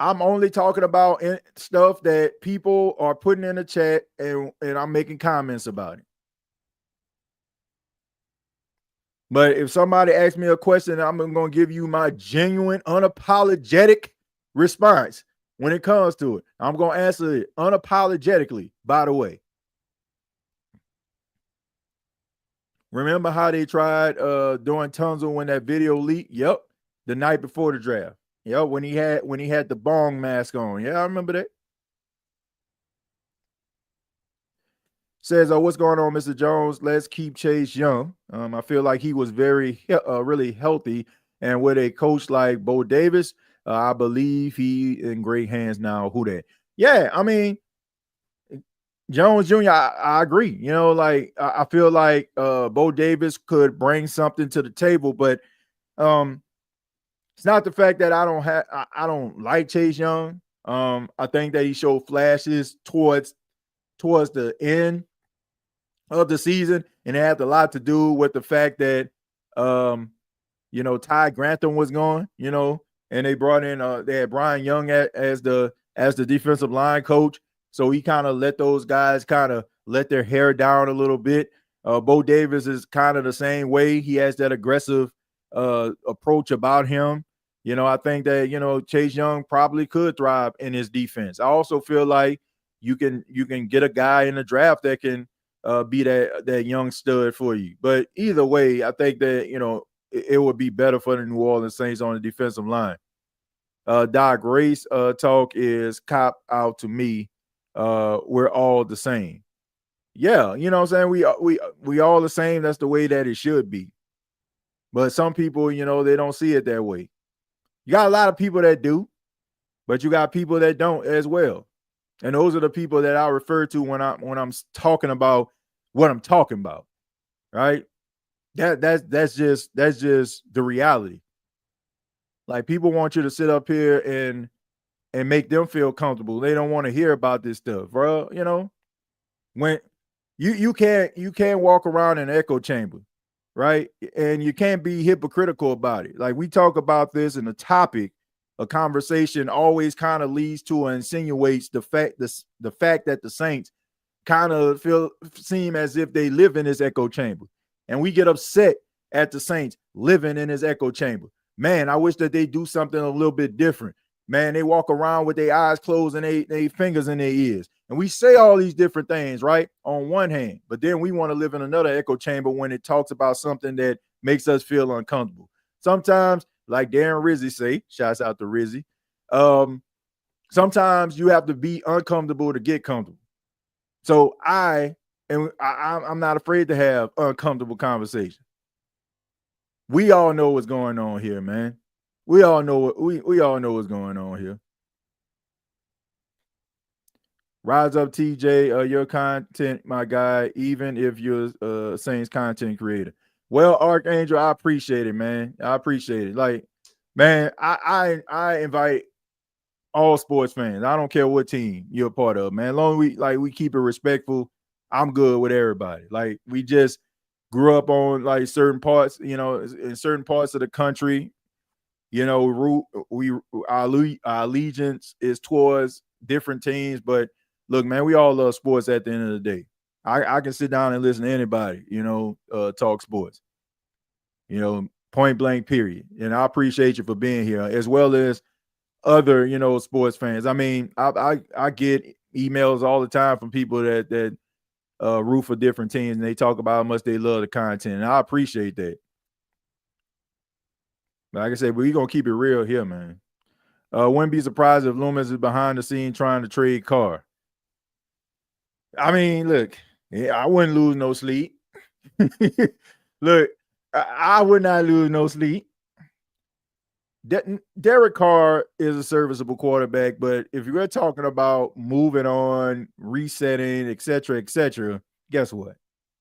S1: I'm only talking about stuff that people are putting in the chat, and I'm making comments about it. But if somebody asks me a question, I'm going to give you my genuine, unapologetic response when it comes to it. I'm going to answer it unapologetically, by the way. Remember how they tried doing Tunzel when that video leaked? Yep. The night before the draft. Yep, when he had the bong mask on. Yeah, I remember that. Says, what's going on, Mr. Jones? Let's keep Chase young. I feel like he was really healthy, and with a coach like Bo Davis, I believe he in great hands now. Who that? Yeah, I mean, Jones Jr., I agree. You know, like, I feel like Bo Davis could bring something to the table, but it's not the fact that I don't like Chase Young. I think that he showed flashes towards the end of the season, and it had a lot to do with the fact that Ty Grantham was gone, and they brought in they had Brian Young as the defensive line coach. So he kind of let those guys kind of let their hair down a little bit. Bo Davis is kind of the same way. He has that aggressive approach about him. I think that Chase Young probably could thrive in his defense. I also feel like you can get a guy in the draft that can be that young stud for you. But either way, I think that it would be better for the New Orleans Saints on the defensive line. Doc Race talk is cop out to me. We're all the same. Yeah, you know what I'm saying? We all the same. That's the way that it should be. But some people, they don't see it that way. You got a lot of people that do, but you got people that don't as well. And those are the people that I refer to when I'm talking about what I'm talking about, right? That's just the reality. Like, people want you to sit up here and make them feel comfortable. They don't want to hear about this stuff, bro. When you can't walk around in an echo chamber, right? And you can't be hypocritical about it. Like, we talk about this, and the topic, a conversation always kind of leads to or insinuates the fact that the Saints kind of seem as if they live in this echo chamber, and we get upset at the Saints living in this echo chamber. Man, I wish that they do something a little bit different. Man, they walk around with their eyes closed and they fingers in their ears. And we say all these different things, right? On one hand, but then we want to live in another echo chamber when it talks about something that makes us feel uncomfortable. Sometimes, like Darren Rizzi say, shouts out to Rizzi, sometimes you have to be uncomfortable to get comfortable. So I'm not afraid to have uncomfortable conversations. We all know what's going on here, man. We all know we all know what's going on here. Rise up, TJ. Your content, my guy, even if you're a Saints content creator. Well, Archangel, I appreciate it, man. I appreciate it. Like, man, I invite all sports fans. I don't care what team you're a part of, man. As long as we keep it respectful, I'm good with everybody. Like, we just grew up on like certain parts, in certain parts of the country. Our allegiance is towards different teams, but look, man, we all love sports at the end of the day. I can sit down and listen to anybody, talk sports, point blank, period. And I appreciate you for being here, as well as other, sports fans. I mean, I get emails all the time from people that root for different teams, and they talk about how much they love the content. And I appreciate that. But like I said, we're going to keep it real here, man. Wouldn't be surprised if Loomis is behind the scene trying to trade Carr. I mean, look, I wouldn't lose no sleep. Look, I would not lose no sleep. Derek Carr is a serviceable quarterback, but if you're talking about moving on, resetting, et cetera, guess what?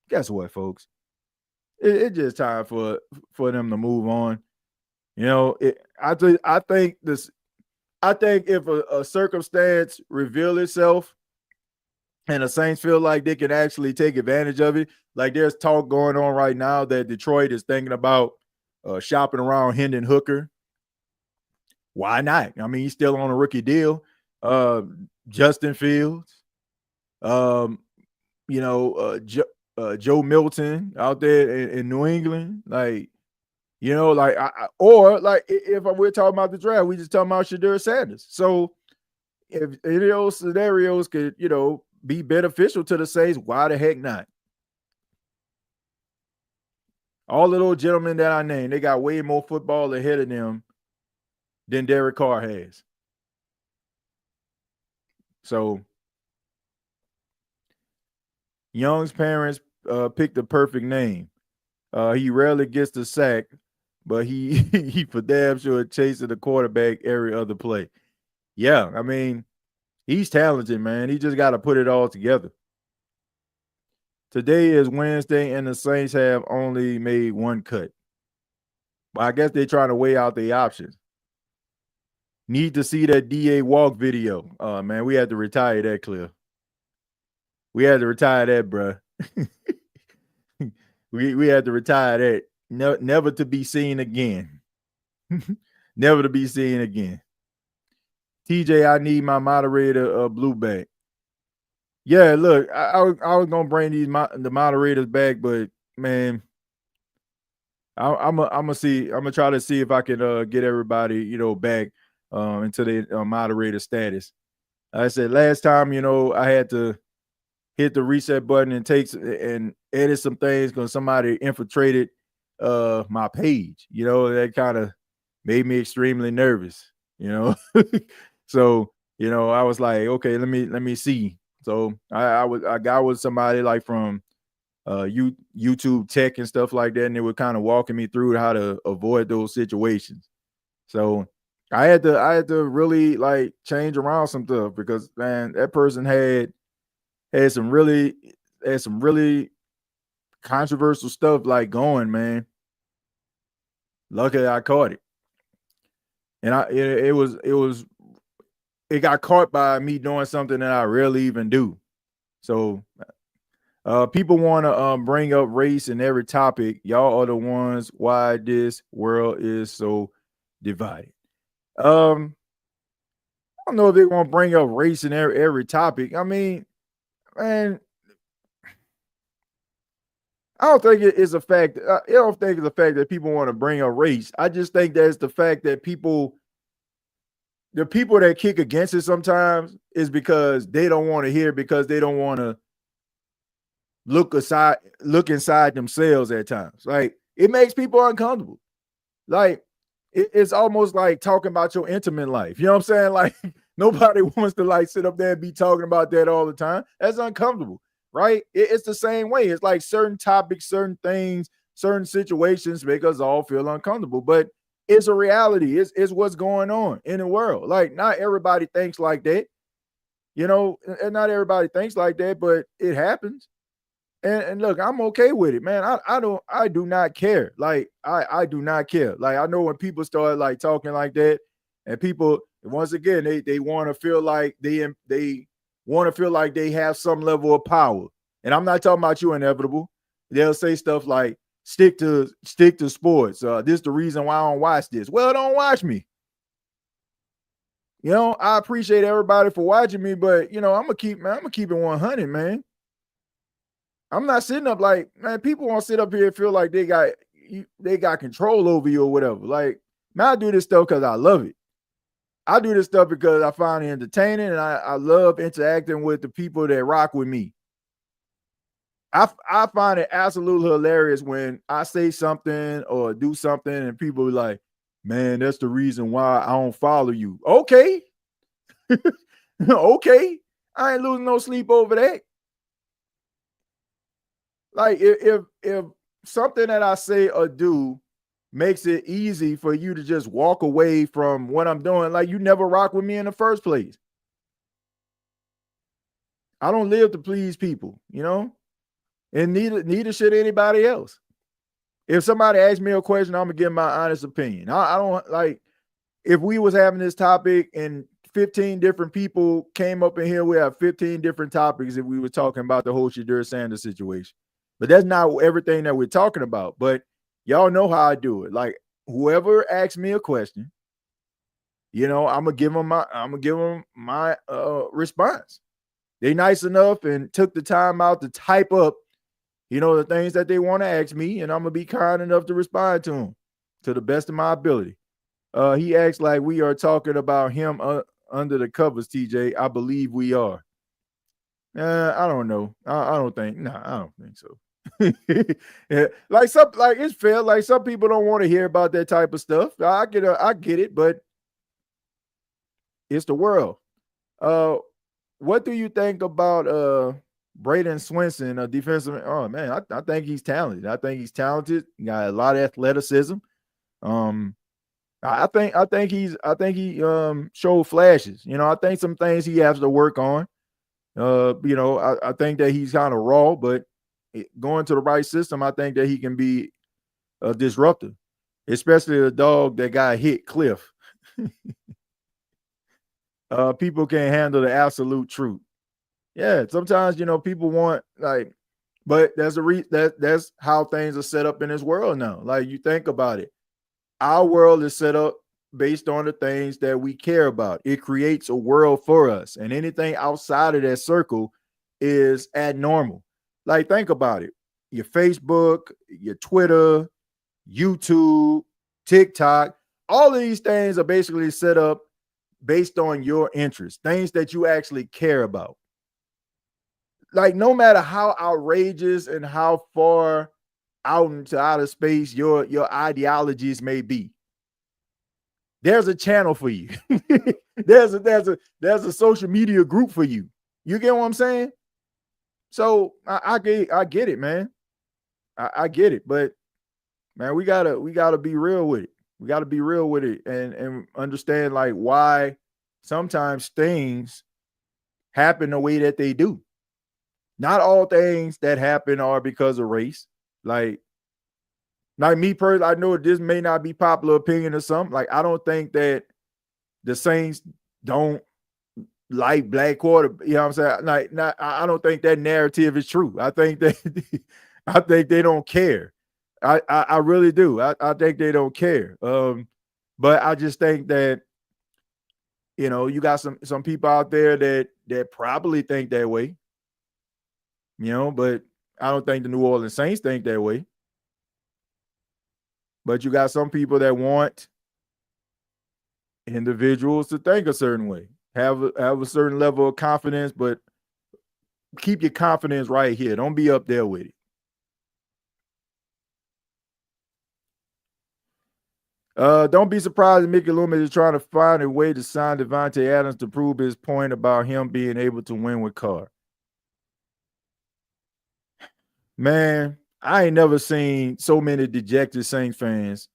S1: Guess what, folks? It's just time for them to move on. I think if a circumstance reveal itself and the Saints feel like they can actually take advantage of it, like there's talk going on right now that Detroit is thinking about shopping around Hendon Hooker. Why not? I mean, he's still on a rookie deal. Justin Fields, Joe Milton out there in New England, like. If we're talking about the draft, we just talking about Shedeur Sanders. So if any of those scenarios could, be beneficial to the Saints, why the heck not? All of those gentlemen that I named, they got way more football ahead of them than Derek Carr has. So Young's parents picked the perfect name. He rarely gets the sack, but he for damn sure chasing the quarterback every other play. Yeah, I mean, he's talented, man. He just got to put it all together. Today is Wednesday, and the Saints have only made one cut. Well, I guess they're trying to weigh out the options. Need to see that DA walk video. Man, we had to retire that, Cliff. We had to retire that, bro. we had to retire that. Never to be seen again. Never to be seen again. TJ, I need my moderator blue back. Yeah, look, I was gonna bring the moderators back, but man, I'm gonna try to see if I can get everybody back into their moderator status. Like I said last time, I had to hit the reset button and edit some things because somebody infiltrated my page. That kind of made me extremely nervous. So I was like, okay, let me see. So I got with somebody like from YouTube tech and stuff like that, and they were kind of walking me through how to avoid those situations. So I had to really like change around some stuff because man, that person had some really controversial stuff like going, man. Luckily I caught it. And it got caught by me doing something that I rarely even do. So people want to bring up race in every topic. Y'all are the ones why this world is so divided. I don't know if they want to bring up race in every topic. I mean, man, I don't think it's a fact. I don't think it's a fact that people want to bring up race. I just think that it's the fact that the people that kick against it sometimes is because they don't want to hear, because they don't want to look inside themselves at times. Like, it makes people uncomfortable. Like, it's almost like talking about your intimate life. You know what I'm saying? Like, nobody wants to like sit up there and be talking about that all the time. That's uncomfortable, right? It's the same way. It's like certain topics, certain things, certain situations make us all feel uncomfortable, but it's a reality. It's what's going on in the world. Like, not everybody thinks like that, you know, and not everybody thinks like that, but it happens. And look, I'm okay with it, man. I do not care. Like, I do not care. Like, I know when people start like talking like that, and people, once again, they want to feel like they want to feel like they have some level of power. And I'm not talking about you, Inevitable. They'll say stuff like, stick to sports. This is the reason why I don't watch this. Well, don't watch me. You know, I appreciate everybody for watching me, but you know, I'm gonna keep it 100, man. I'm not sitting up like, man, people want to sit up here and feel like they got control over you or whatever. Like, man, I do this stuff because I love it. I do this stuff because I find it entertaining, and I love interacting with the people that rock with me. I find it absolutely hilarious when I say something or do something and people are like, man, that's the reason why I don't follow you. Okay. Okay. I ain't losing no sleep over that. Like, if something that I say or do makes it easy for you to just walk away from what I'm doing, like, you never rock with me in the first place. I don't live to please people, you know, and neither should anybody else. If somebody asks me a question, I'm gonna give my honest opinion. I don't like, if we was having this topic and 15 different people came up in here, we have 15 different topics if we were talking about the whole Shedeur Sanders situation. But that's not everything that we're talking about. But y'all know how I do it. Like, whoever asks me a question, you know, I'm gonna give them my response. They nice enough and took the time out to type up, you know, the things that they want to ask me, and I'm gonna be kind enough to respond to them to the best of my ability. He acts like we are talking about him under the covers, TJ. I believe we are. I don't know. I don't think. No, I don't think so. Yeah, like it's fair. Like, some people don't want to hear about that type of stuff. I get it, but it's the world. What do you think about Braden Swinson, a defensive? Oh man, I think he's talented. I think he's talented. He got a lot of athleticism. I think he showed flashes. You know, I think some things he has to work on. You know, I think that he's kind of raw, but going to the right system, I think that he can be a disruptor, especially the dog that got hit, Cliff. People can't handle the absolute truth. Yeah, sometimes, you know, people want, like, but that's that's how things are set up in this world now. Like, you think about it. Our world is set up based on the things that we care about. It creates a world for us, and anything outside of that circle is abnormal. Like, think about it. Your Facebook, your Twitter, YouTube, TikTok, all of these things are basically set up based on your interests, things that you actually care about. Like, no matter how outrageous and how far out into outer space your ideologies may be, there's a channel for you. there's a social media group for you. You get what I'm saying? So I get it, man. I get it, but man, we gotta be real with it. We gotta be real with it and understand like why sometimes things happen the way that they do. Not all things that happen are because of race. Like me personally, I know this may not be popular opinion or something. Like, I don't think that the Saints don't like black quarter. You know what I'm saying? Like, I don't think that narrative is true. I think that I think they don't care. I really do. I think they don't care. But I just think that you got some people out there that probably think that way. But I don't think the New Orleans Saints think that way. But you got some people that want individuals to think a certain way, have a certain level of confidence, but keep your confidence right here. Don't be up there with it. Don't be surprised if Mickey Loomis is trying to find a way to sign Devontae Adams to prove his point about him being able to win with Carr. Man, I ain't never seen so many dejected Saints fans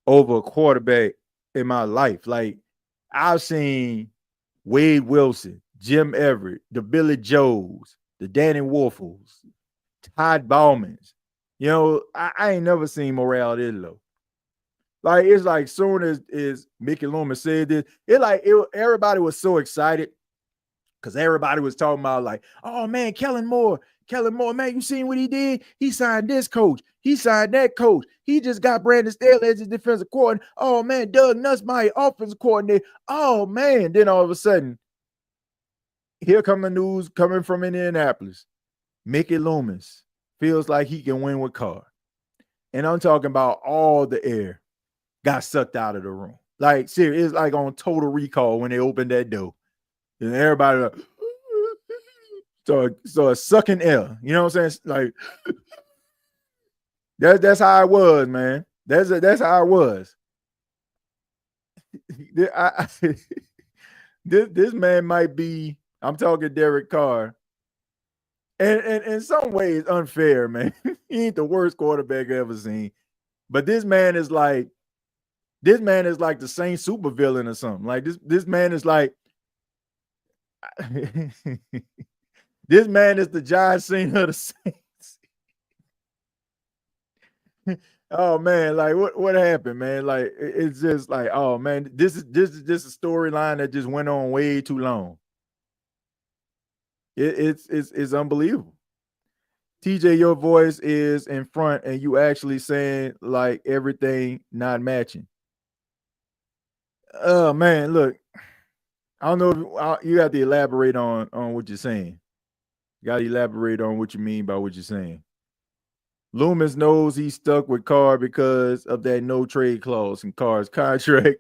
S1: over a quarterback in my life. Like, I've seen Wade Wilson, Jim Everett, the Billy Joes, the Danny Wolfels, Todd Bowmans. I ain't never seen morale this low. Like, it's like soon as Mickey Loomis said this, everybody was so excited because everybody was talking about like, oh man, Kellen Moore, man, you seen what he did? He signed this coach. He signed that coach. He just got Brandon Staley as his defensive coordinator. Oh man, Doug Nussmeier, offensive coordinator. Oh man. Then all of a sudden, here come the news coming from Indianapolis. Mickey Loomis feels like he can win with Carr. And I'm talking about all the air got sucked out of the room. Like, seriously, it's like on Total Recall when they opened that door. And everybody like, so sucking air. You know what I'm saying? Like, that's how it was, man. That's how it was. This man might be, I'm talking Derek Carr. And in some ways unfair, man. He ain't the worst quarterback I ever seen. But this man is like the same supervillain or something. Like this man is like this man is the John Cena of the Saints. Oh man, like what happened, man? Like it's just like, oh man, this is a storyline that just went on way too long. It's unbelievable. TJ, your voice is in front and you actually saying like everything not matching. Oh man, look, I don't know if you have to elaborate on what you're saying. You got to elaborate on what you mean by what you're saying. Loomis knows he's stuck with Carr because of that no trade clause in Carr's contract.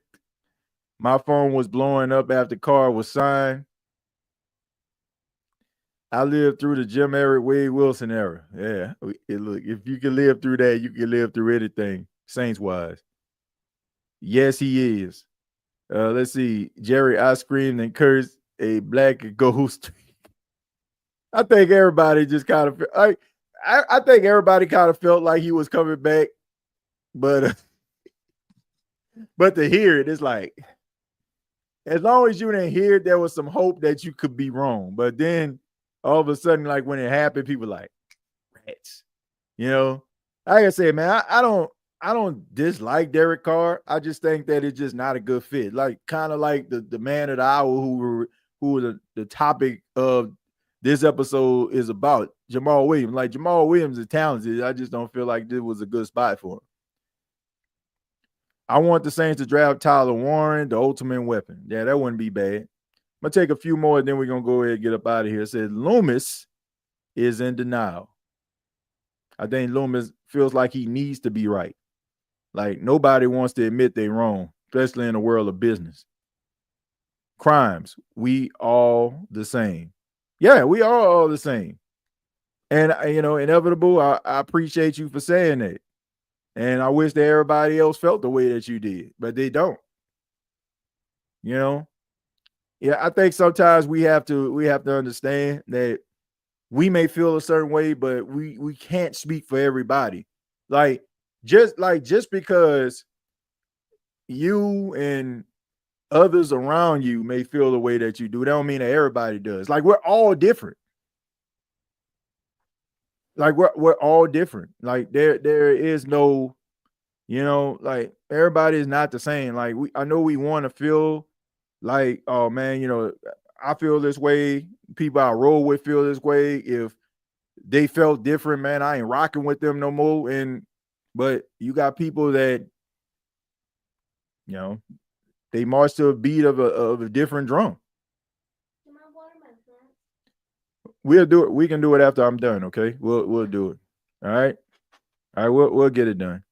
S1: My phone was blowing up after Carr was signed. I lived through the Jim Everett, Wade Wilson era. Yeah, look, if you can live through that, you can live through anything, Saints-wise. Yes, he is. Let's see. Jerry, I screamed and cursed a black ghost. I think everybody just kind of I think everybody kind of felt like he was coming back, but to hear it, it's like, as long as you didn't hear it, there was some hope that you could be wrong. But then all of a sudden, like when it happened, people like, rats. Like I said, man, I don't dislike Derek Carr. I just think that it's just not a good fit. Like kind of like the man of the hour who the topic of this episode is about, Jamaal Williams. Like, Jamaal Williams is talented. I just don't feel like this was a good spot for him. I want the Saints to draft Tyler Warren, the ultimate weapon. Yeah, that wouldn't be bad. I'm going to take a few more, and then we're going to go ahead and get up out of here. It says Loomis is in denial. I think Loomis feels like he needs to be right. Like, nobody wants to admit they're wrong, especially in the world of business. Crimes, we all the same. Yeah, we are all the same. And, Inevitable, I appreciate you for saying that. And I wish that everybody else felt the way that you did, but they don't. Yeah, I think sometimes we have to understand that we may feel a certain way, but we can't speak for everybody. Just because you and others around you may feel the way that you do, that don't mean that everybody does. Like we're all different. Like we're all different. Like there is no, like everybody is not the same. Like I know we want to feel like, oh man, I feel this way. People I roll with feel this way. If they felt different, man, I ain't rocking with them no more. But you got people that, they march to a beat of a different drum. We'll do it. We can do it after I'm done. Okay, we'll do it. All right. We'll get it done.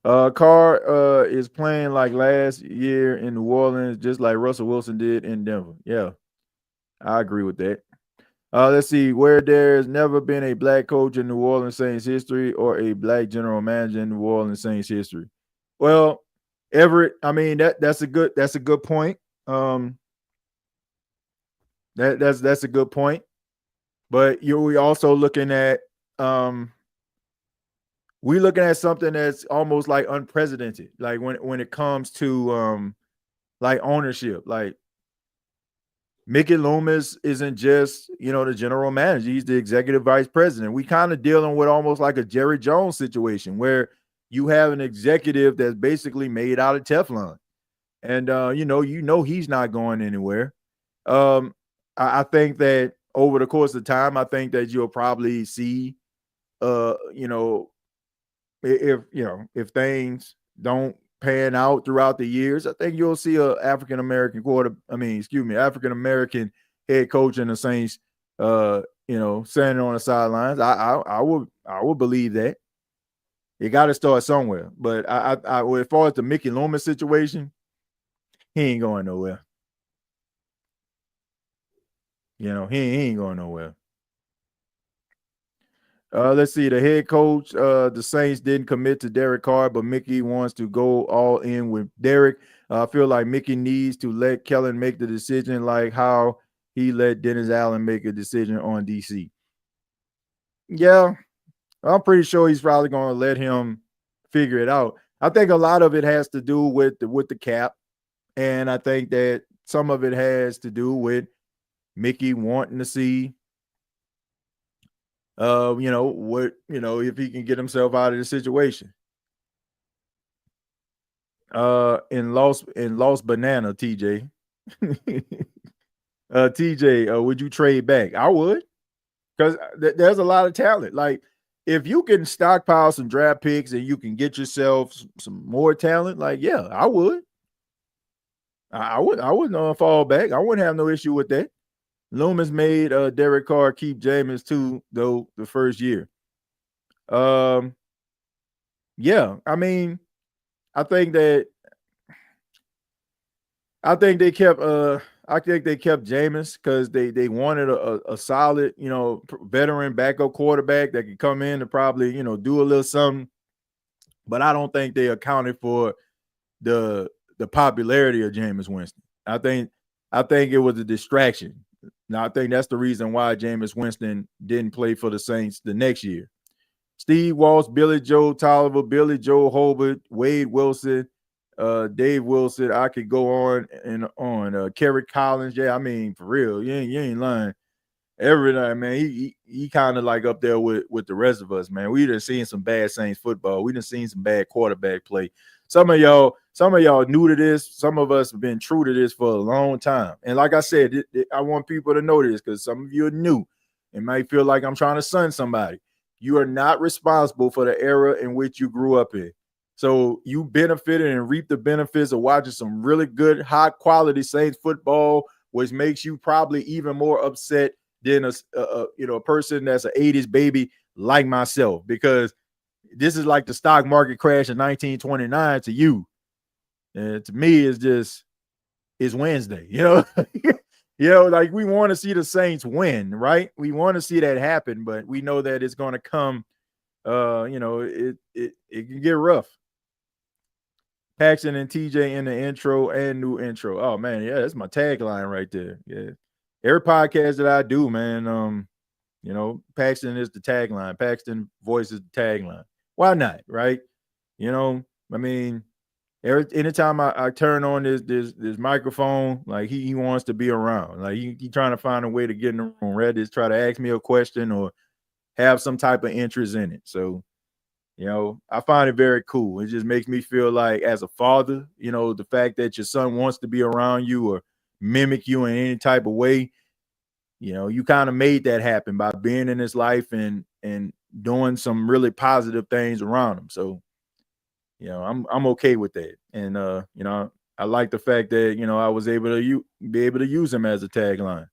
S1: Carr is playing like last year in New Orleans, just like Russell Wilson did in Denver. Yeah, I agree with that. Let's see, where there's never been a black coach in New Orleans Saints history or a black general manager in New Orleans Saints history. Well, Everett, I mean that's a good point. That's a good point. But we also looking at we're looking at something that's almost like unprecedented. Like when it comes to like ownership, like Mickey Loomis isn't just, the general manager. He's the executive vice president. We kind of dealing with almost like a Jerry Jones situation where you have an executive that's basically made out of Teflon. And, he's not going anywhere. I think that over the course of time, I think that you'll probably see, if things don't pan out throughout the years, I think you'll see a African American African American head coach in the Saints, standing on the sidelines. I would believe that. You got to start somewhere. But I as far as the Mickey Loomis situation, he ain't going nowhere. He ain't going nowhere. Let's see. The head coach, the Saints didn't commit to Derek Carr, but Mickey wants to go all in with Derek. I feel like Mickey needs to let Kellen make the decision, like how he let Dennis Allen make a decision on DC. Yeah, I'm pretty sure he's probably going to let him figure it out. I think a lot of it has to do with the cap, and I think that some of it has to do with Mickey wanting to see if he can get himself out of the situation. In Lost Banana, TJ. TJ, would you trade back? I would, because there's a lot of talent. Like, if you can stockpile some draft picks and you can get yourself some more talent, like, yeah, I would. I wouldn't fall back. I wouldn't have no issue with that. Loomis made Derek Carr keep Jameis too, though, the first year. Yeah, I mean, I think they kept Jameis because they wanted a solid, veteran backup quarterback that could come in to probably, do a little something. But I don't think they accounted for the popularity of Jameis Winston. I think it was a distraction. Now, I think that's the reason why Jameis Winston didn't play for the Saints the next year. Steve Walsh, Billy Joe Tolliver, Billy Joe Hobart, Wade Wilson, Dave Wilson. I could go on and on. Kerry Collins. Yeah, I mean, for real, you ain't lying. Every night, man, he kind of like up there with the rest of us, man. We done seen some bad Saints football. We done seen some bad quarterback play. Some of y'all new to this. Some of us have been true to this for a long time. And like I said, I want people to know this because some of you are new and might feel like I'm trying to sun somebody. You are not responsible for the era in which you grew up in. So you benefited and reaped the benefits of watching some really good, high quality Saints football, which makes you probably even more upset than a person that's an 80s baby like myself, because this is like the stock market crash in 1929 to you. And to me, it's Wednesday, like we want to see the Saints win, right? We want to see that happen, but we know that it's going to come, it can get rough. Paxton and TJ in the intro and new intro. Oh man, yeah, that's my tagline right there. Yeah. every podcast that I do, man, Paxton is the tagline. Paxton voice is the tagline. Why not, right? I mean, anytime I turn on this microphone, like he wants to be around. Like he trying to find a way to get in the room, right? Just try to ask me a question or have some type of interest in it. So, I find it very cool. It just makes me feel like as a father, the fact that your son wants to be around you or mimic you in any type of way, you kind of made that happen by being in his life and doing some really positive things around him. So, I'm okay with that. And I like the fact that, I was able to be able to use him as a tagline.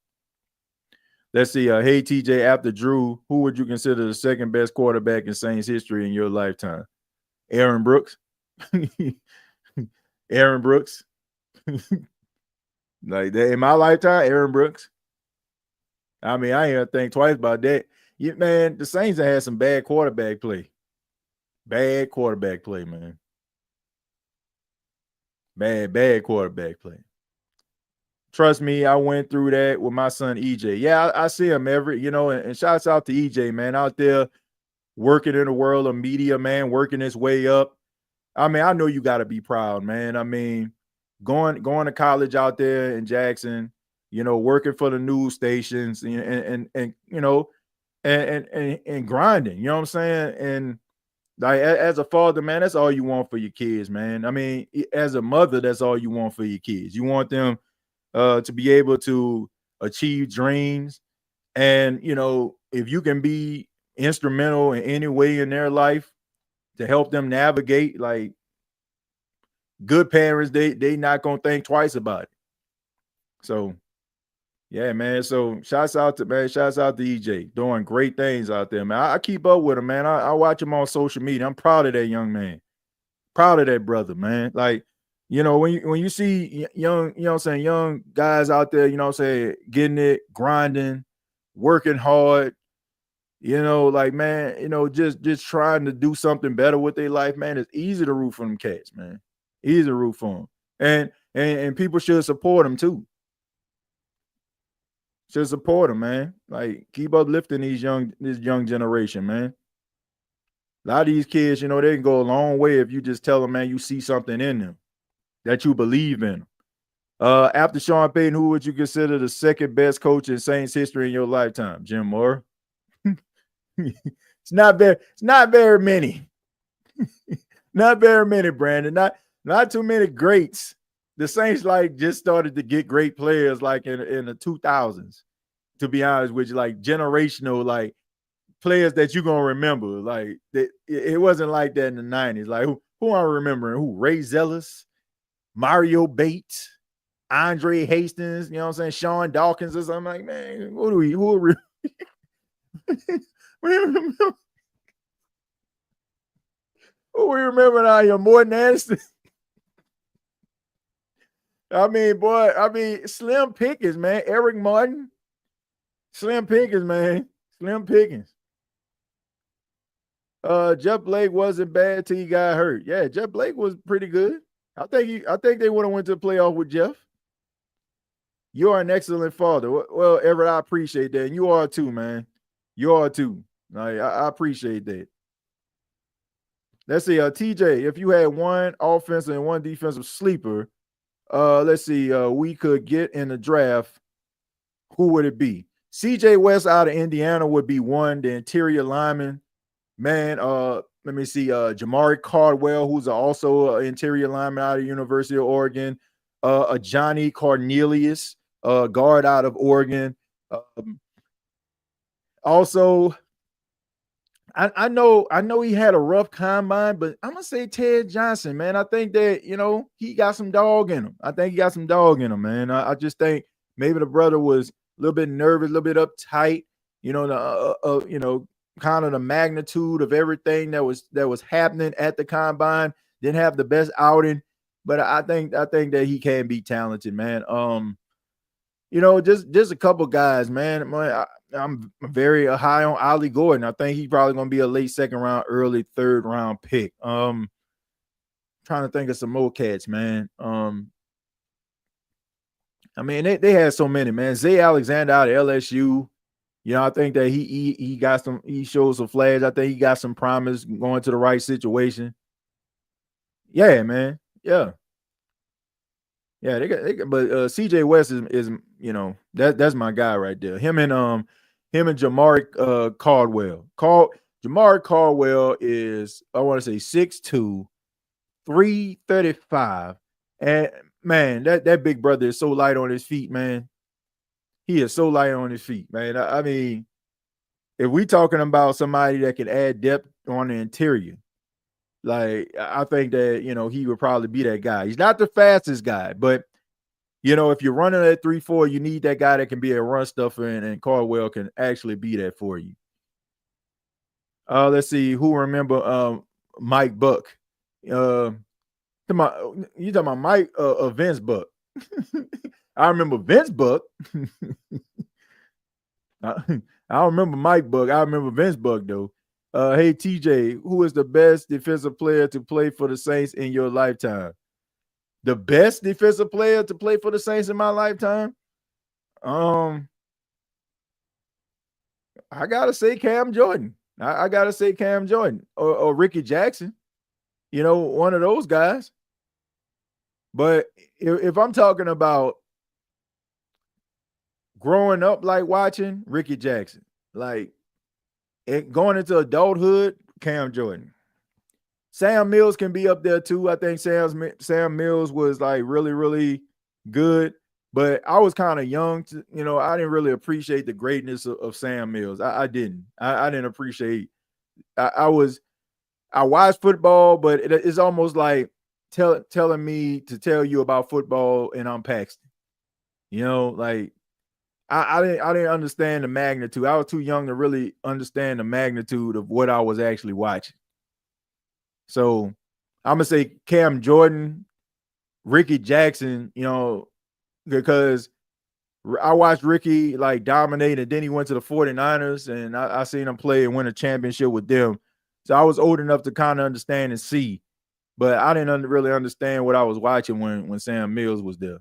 S1: Let's see. Hey TJ, after Drew, who would you consider the second best quarterback in Saints history in your lifetime? Aaron Brooks. Aaron Brooks. Like that in my lifetime, Aaron Brooks. I mean, I ain't gonna think twice about that. Man, the Saints have had some bad quarterback play. Bad quarterback play, man. Bad quarterback play. Trust me, I went through that with my son EJ. Yeah, I see him every, and shouts out to EJ, man, out there working in the world of media, man, working his way up. I mean, I know you got to be proud, man. I mean, going to college out there in Jackson, working for the news stations and grinding, you know what I'm saying? And like as a father, man, that's all you want for your kids, man. I mean, as a mother, that's all you want for your kids. You want them to be able to achieve dreams. And, if you can be instrumental in any way in their life to help them navigate, like good parents, they not going to think twice about it. So, yeah, man. So shouts out to EJ doing great things out there, man. I keep up with him, man. I watch him on social media. I'm proud of that young man. Proud of that brother, man. Like, when you see young, young guys out there, getting it, grinding, working hard, like, man, just trying to do something better with their life, man. It's easy to root for them cats, man. Easy to root for them. And people should support them too. Should support them, man. Like, keep uplifting this young generation, man. A lot of these kids, they can go a long way if you just tell them, man, you see something in them, that you believe in. After Sean Payton, who would you consider the second best coach in Saints history in your lifetime? Jim Moore. It's not very many. Not very many, Brandon. Not too many greats. The Saints just started to get great players in the 2000s. To be honest with you, generational players that you're gonna remember. Like it wasn't like that in the 90s. Like who am I remembering? Who? Ray Zellis, Mario Bates, Andre Hastings, you know what I'm saying? Sean Dawkins or something. Like, man, who are we? Who we remember now? You're more nasty. I mean, Slim Pickens, man. Eric Martin. Slim Pickens, man. Slim Pickens. Jeff Blake wasn't bad till he got hurt. Yeah, Jeff Blake was pretty good. I think they would have went to the playoff with Jeff. You are an excellent father. Well, Everett, I appreciate that. And you are too, man. You are too. I appreciate that. Let's see, TJ, if you had one offensive and one defensive sleeper, let's see, we could get in the draft, who would it be? CJ West out of Indiana would be one. The interior lineman, man, let me see, Jamari Cardwell, who's also an interior lineman out of University of Oregon, a Johnny Cornelius, guard out of Oregon. Also, I know he had a rough combine, but I'm gonna say Ted Johnson, man. I think that he got some dog in him. Man. I just think maybe the brother was a little bit nervous, a little bit uptight. Kind of the magnitude of everything that was happening at the combine. Didn't have the best outing, but I think that he can be talented, man. Just a couple guys, man. I'm very high on Ollie Gordon. I think he's probably going to be a late second round, early third round pick. Trying to think of some more cats, man. I mean, they had so many, man. Zay Alexander out of LSU. You know, I think that he got some, he showed some flags. I think he got some promise going to the right situation. Yeah, man. Yeah. Yeah, but CJ West is that's my guy right there. Him and Jamar Caldwell. Jamar Caldwell is, I want to say, 6'2", 335. And man, that big brother is so light on his feet, man. He is so light on his feet, man. I mean, if we talking about somebody that can add depth on the interior, like I think that he would probably be that guy. He's not the fastest guy, but if you're running at 3-4, you need that guy that can be a run stuffer, and Caldwell can actually be that for you. Let's see who remember Mike Buck. You talking about Mike Vince Buck? I remember Vince Buck. I don't remember Mike Buck. I remember Vince Buck though. Hey TJ, who is the best defensive player to play for the Saints in your lifetime? The best defensive player to play for the Saints in my lifetime? I gotta say Cam Jordan. I gotta say Cam Jordan or Ricky Jackson. One of those guys. But if I'm talking about growing up, like watching Ricky Jackson, like going into adulthood, Cam Jordan. Sam Mills can be up there too. I think Sam Mills was like really, really good, but I was kind of young to, I didn't really appreciate the greatness of Sam Mills. I didn't. I didn't appreciate. I watched football, but it's almost like telling me to tell you about football and I'm Paxton. Like I didn't understand the magnitude. I was too young to really understand the magnitude of what I was actually watching. So I'm gonna say Cam Jordan, Ricky Jackson, because I watched Ricky like dominate, and then he went to the 49ers, and I seen him play and win a championship with them. So I was old enough to kind of understand and see, but I didn't really understand what I was watching when Sam Mills was there.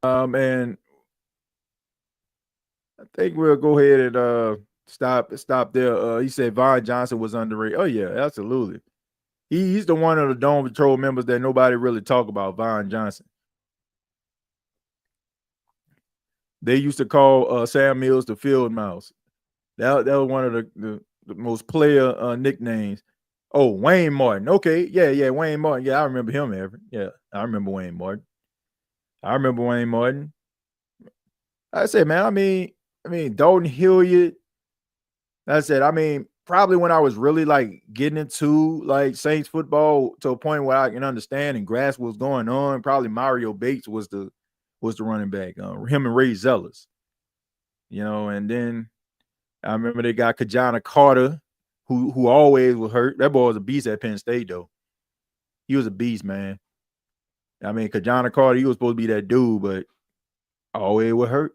S1: And I think we'll go ahead and stop there. He said Von Johnson was underrated. Oh yeah, absolutely. He's the one of the Dome Patrol members that nobody really talk about, Von Johnson. They used to call Sam Mills the Field Mouse. That was one of the most player nicknames. Oh, Wayne Martin. Okay, yeah, Wayne Martin. Yeah, I remember him, Everett. Yeah, I remember Wayne Martin. I said, man, I mean, Dalton Hilliard. I said, probably when I was really like getting into like Saints football to a point where I can understand and grasp what's going on, probably Mario Bates was the running back. Him and Ray Zellis. And then I remember they got Kajana Carter, who always was hurt. That boy was a beast at Penn State, though. He was a beast, man. Kajana Carter, he was supposed to be that dude, but always would hurt.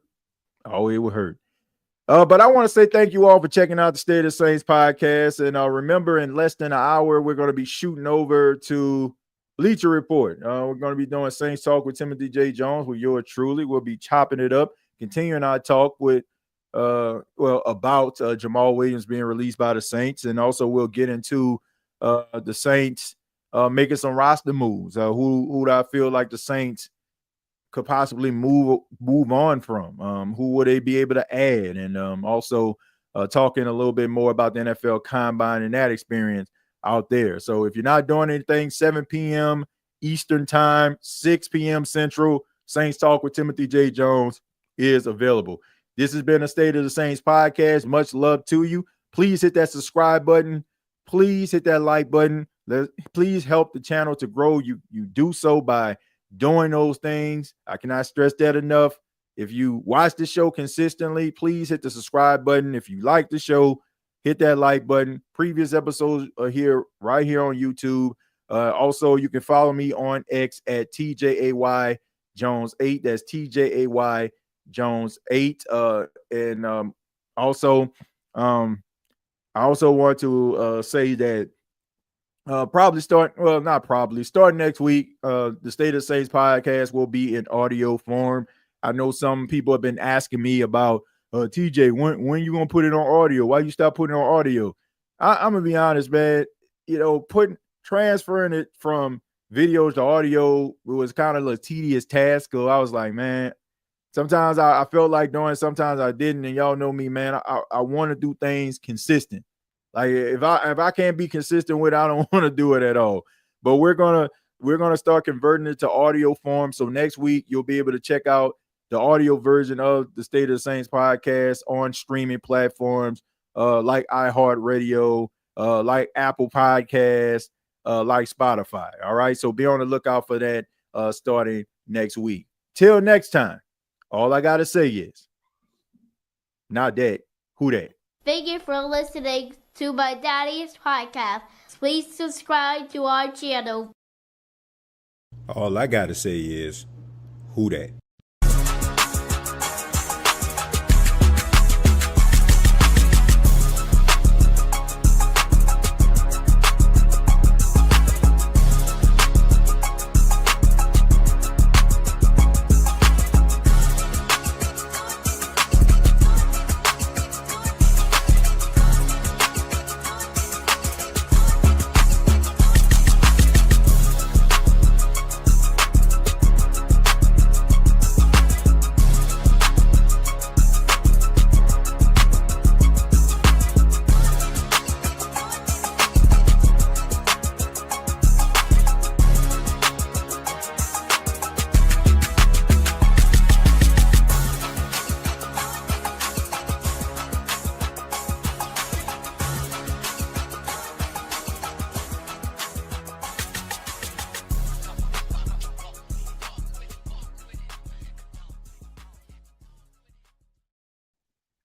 S1: But I want to say thank you all for checking out the State of the Saints podcast. And remember, in less than an hour, we're going to be shooting over to Bleacher Report. We're going to be doing Saints Talk with Timothy J. Jones with yours truly. We'll be chopping it up, continuing our talk with about Jamaal Williams being released by the Saints. And also we'll get into the Saints making some roster moves. Who do I feel like the Saints could possibly move on from? Who would they be able to add? And also talking a little bit more about the NFL Combine and that experience out there. So if you're not doing anything, 7 p.m. Eastern Time, 6 p.m. Central, Saints Talk with Timothy J. Jones is available. This has been a State of the Saints podcast. Much love to you. Please hit that subscribe button. Please hit that like button. Please help the channel to grow. You do so by doing those things. I cannot stress that enough. If you watch the show consistently, please hit the subscribe button. If you like the show, hit that like button. Previous episodes are right here on YouTube. Also, you can follow me on X at TJAY Jones 8. That's TJAY Jones 8. And I also want to say that Starting next week. The State of Saints podcast will be in audio form. I know some people have been asking me about TJ, when you gonna put it on audio? Why you stop putting it on audio? I'm gonna be honest, man. Transferring it from videos to audio was kind of a tedious task. So I was like, man, sometimes I felt like doing, sometimes I didn't. And y'all know me, man. I want to do things consistent. Like if I can't be consistent with it, I don't want to do it at all. But we're gonna start converting it to audio form. So next week you'll be able to check out the audio version of the State of the Saints podcast on streaming platforms like iHeartRadio, like Apple Podcasts, like Spotify. All right. So be on the lookout for that starting next week. Till next time, all I gotta say is not that, who that?
S2: Thank you for listening to my daddy's podcast. Please subscribe to our channel.
S1: All I gotta say is who that?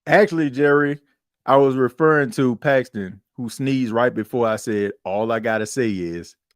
S1: Actually, Jerry, I was referring to Paxton, who sneezed right before I said, all I got to say is